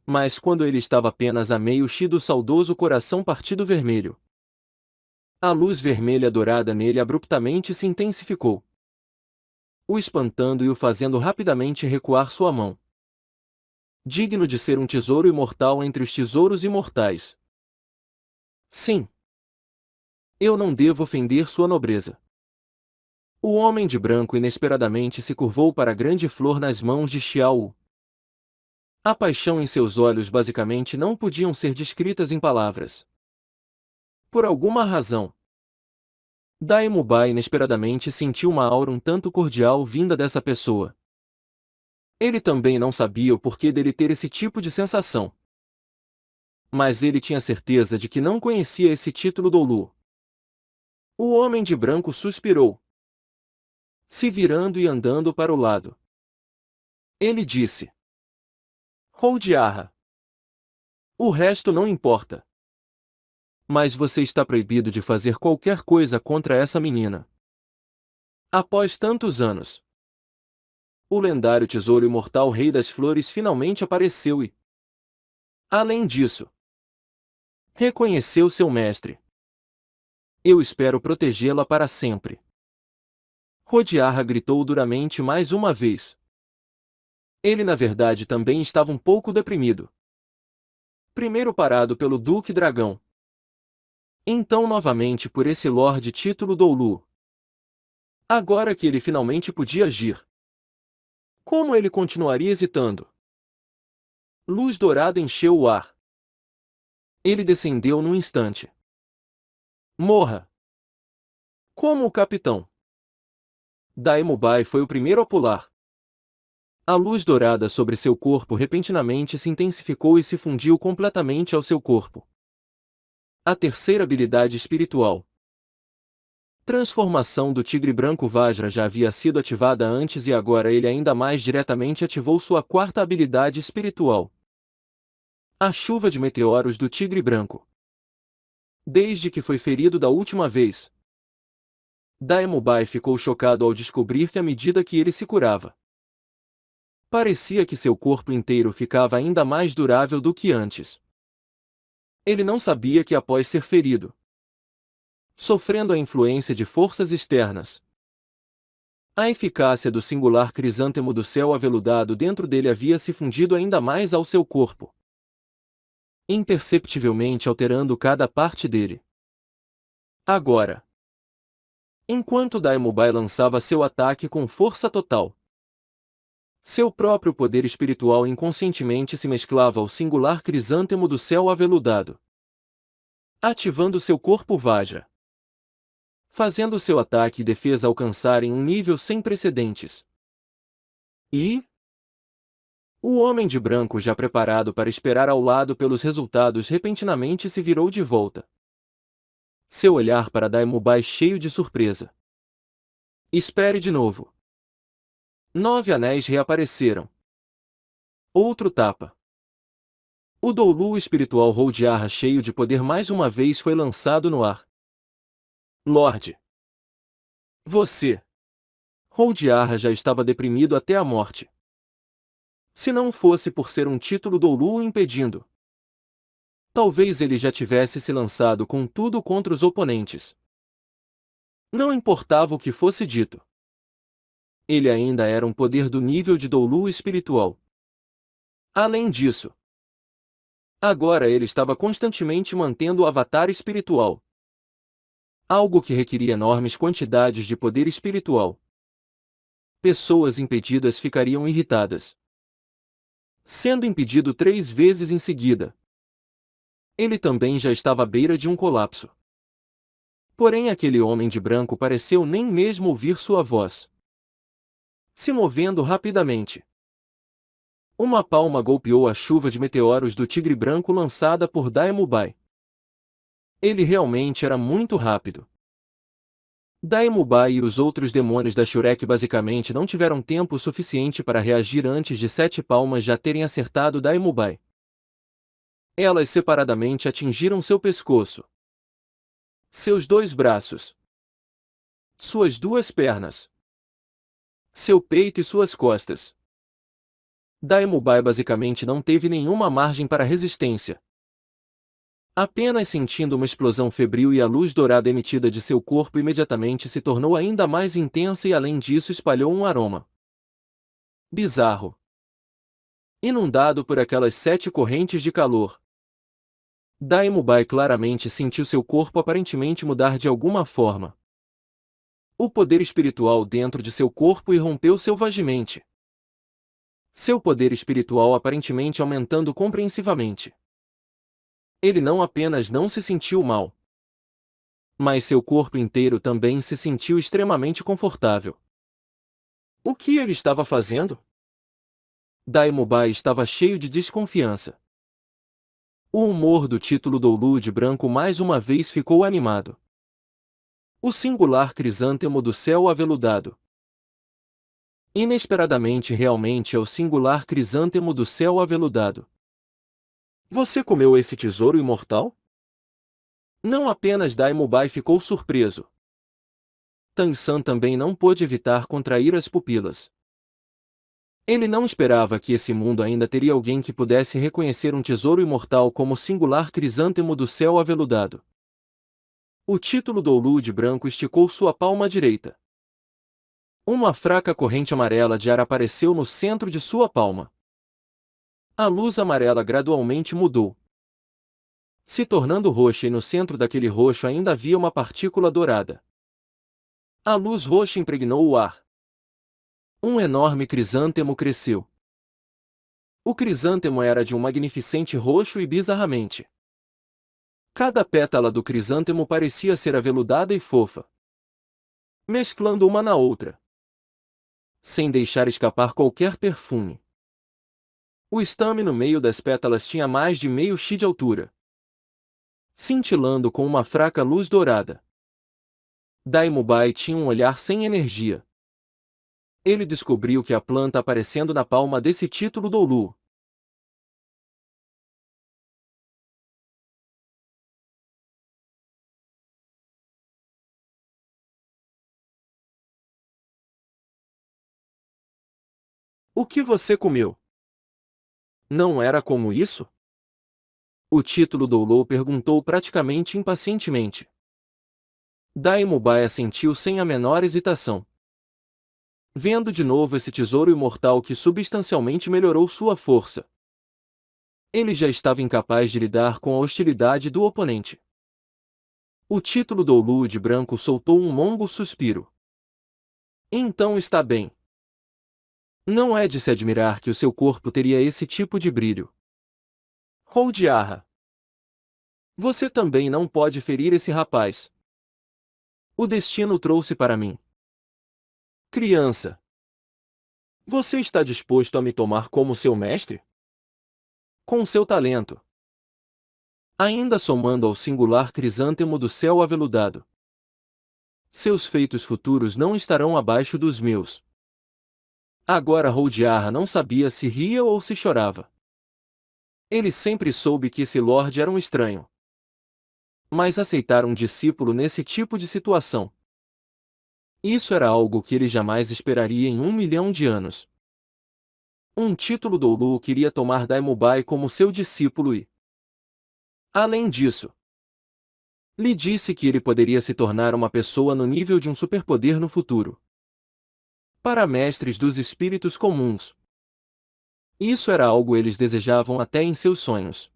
Mas quando ele estava apenas a meio do saudoso coração partido vermelho, a luz vermelha dourada nele abruptamente se intensificou, o espantando e o fazendo rapidamente recuar sua mão. Digno de ser um tesouro imortal entre os tesouros imortais. Sim. Eu não devo ofender sua nobreza. O homem de branco inesperadamente se curvou para a grande flor nas mãos de Xiao. A paixão em seus olhos basicamente não podiam ser descritas em palavras. Por alguma razão, Dai-Mubai inesperadamente sentiu uma aura um tanto cordial vinda dessa pessoa. Ele também não sabia o porquê dele ter esse tipo de sensação. Mas ele tinha certeza de que não conhecia esse título Doulu. O homem de branco suspirou, se virando e andando para o lado. Ele disse: Holdiarra. O resto não importa. Mas você está proibido de fazer qualquer coisa contra essa menina. Após tantos anos, o lendário tesouro imortal Rei das Flores finalmente apareceu e, além disso, reconheceu seu mestre. Eu espero protegê-la para sempre. Holdiarra gritou duramente mais uma vez. Ele na verdade também estava um pouco deprimido. Primeiro parado pelo Duque Dragão. Então novamente por esse Lorde título Doulu. Agora que ele finalmente podia agir. Como ele continuaria hesitando? Luz dourada encheu o ar. Ele descendeu num instante. Morra! Como o capitão. Dai-Mubai foi o primeiro a pular. A luz dourada sobre seu corpo repentinamente se intensificou e se fundiu completamente ao seu corpo. A terceira habilidade espiritual. Transformação do tigre branco Vajra já havia sido ativada antes e agora ele ainda mais diretamente ativou sua quarta habilidade espiritual. A chuva de meteoros do tigre branco. Desde que foi ferido da última vez, Dai-Mubai ficou chocado ao descobrir que à medida que ele se curava, parecia que seu corpo inteiro ficava ainda mais durável do que antes. Ele não sabia que após ser ferido, sofrendo a influência de forças externas, a eficácia do singular crisântemo do céu aveludado dentro dele havia se fundido ainda mais ao seu corpo, imperceptivelmente alterando cada parte dele. Agora, enquanto Dai-Mubai lançava seu ataque com força total, seu próprio poder espiritual inconscientemente se mesclava ao singular crisântemo do céu aveludado, ativando seu corpo Vajra, fazendo seu ataque e defesa alcançarem um nível sem precedentes. E o homem de branco, já preparado para esperar ao lado pelos resultados, repentinamente se virou de volta. Seu olhar para Dai-Mubai cheio de surpresa. Espere de novo. 9 anéis reapareceram. Outro tapa. O Doulu espiritual Holdiarra cheio de poder mais uma vez foi lançado no ar. Lorde. Você. Holdiarra já estava deprimido até a morte. Se não fosse por ser um título Doulu o impedindo, talvez ele já tivesse se lançado com tudo contra os oponentes. Não importava o que fosse dito. Ele ainda era um poder do nível de Doulu espiritual. Além disso, agora ele estava constantemente mantendo o avatar espiritual. Algo que requeria enormes quantidades de poder espiritual. Pessoas impedidas ficariam irritadas. Sendo impedido 3 vezes em seguida, ele também já estava à beira de um colapso. Porém aquele homem de branco pareceu nem mesmo ouvir sua voz. Se movendo rapidamente, uma palma golpeou a chuva de meteoros do tigre branco lançada por Dai-Mubai. Ele realmente era muito rápido. Dai-Mubai e os outros demônios da Shurek basicamente não tiveram tempo suficiente para reagir antes de 7 palmas já terem acertado Dai-Mubai. Elas separadamente atingiram seu pescoço, seus 2 braços, suas 2 pernas, seu peito e suas costas. Dai-Mubai basicamente não teve nenhuma margem para resistência. Apenas sentindo uma explosão febril e a luz dourada emitida de seu corpo imediatamente se tornou ainda mais intensa e além disso espalhou um aroma bizarro. Inundado por aquelas 7 correntes de calor, Dai-Mubai claramente sentiu seu corpo aparentemente mudar de alguma forma. O poder espiritual dentro de seu corpo irrompeu selvagemente. Seu poder espiritual aparentemente aumentando compreensivamente. Ele não apenas não se sentiu mal, mas seu corpo inteiro também se sentiu extremamente confortável. O que ele estava fazendo? Dai-Mubai estava cheio de desconfiança. O humor do título Doulu de branco mais uma vez ficou animado. O singular crisântemo do céu aveludado. Inesperadamente realmente é o singular crisântemo do céu aveludado. Você comeu esse tesouro imortal? Não apenas Dai-Mubai ficou surpreso. Tan-san também não pôde evitar contrair as pupilas. Ele não esperava que esse mundo ainda teria alguém que pudesse reconhecer um tesouro imortal como o singular crisântemo do céu aveludado. O título Doulu de branco esticou sua palma direita. Uma fraca corrente amarela de ar apareceu no centro de sua palma. A luz amarela gradualmente mudou, se tornando roxa e no centro daquele roxo ainda havia uma partícula dourada. A luz roxa impregnou o ar. Um enorme crisântemo cresceu. O crisântemo era de um magnificente roxo e bizarramente. Cada pétala do crisântemo parecia ser aveludada e fofa, mesclando uma na outra, sem deixar escapar qualquer perfume. O estame no meio das pétalas tinha mais de meio xi de altura, cintilando com uma fraca luz dourada. Dai-Mubai tinha um olhar sem energia. Ele descobriu que a planta aparecendo na palma desse título Doulu. O que você comeu? Não era como isso? O título Doulu perguntou praticamente impacientemente. Dai-Mubai assentiu sem a menor hesitação. Vendo de novo esse tesouro imortal que substancialmente melhorou sua força, ele já estava incapaz de lidar com a hostilidade do oponente. O título Doulu de branco soltou um longo suspiro. Então está bem. Não é de se admirar que o seu corpo teria esse tipo de brilho. Hold-Yarra. Você também não pode ferir esse rapaz. O destino trouxe para mim. Criança. Você está disposto a me tomar como seu mestre? Com seu talento. Ainda somando ao singular crisântemo do céu aveludado. Seus feitos futuros não estarão abaixo dos meus. Agora Hold-Yarra não sabia se ria ou se chorava. Ele sempre soube que esse lorde era um estranho. Mas aceitar um discípulo nesse tipo de situação, isso era algo que ele jamais esperaria em 1 milhão de anos. Um título Doulu queria tomar Dai-Mubai como seu discípulo e, além disso, lhe disse que ele poderia se tornar uma pessoa no nível de um superpoder no futuro. Para mestres dos espíritos comuns, isso era algo eles desejavam até em seus sonhos.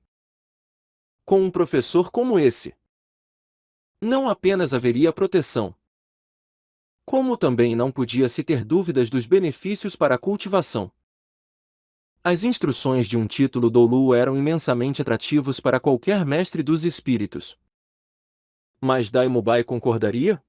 Com um professor como esse, não apenas haveria proteção, como também não podia se ter dúvidas dos benefícios para a cultivação. As instruções de um título Doulu eram imensamente atrativos para qualquer mestre dos espíritos. Mas Dai-Mubai concordaria?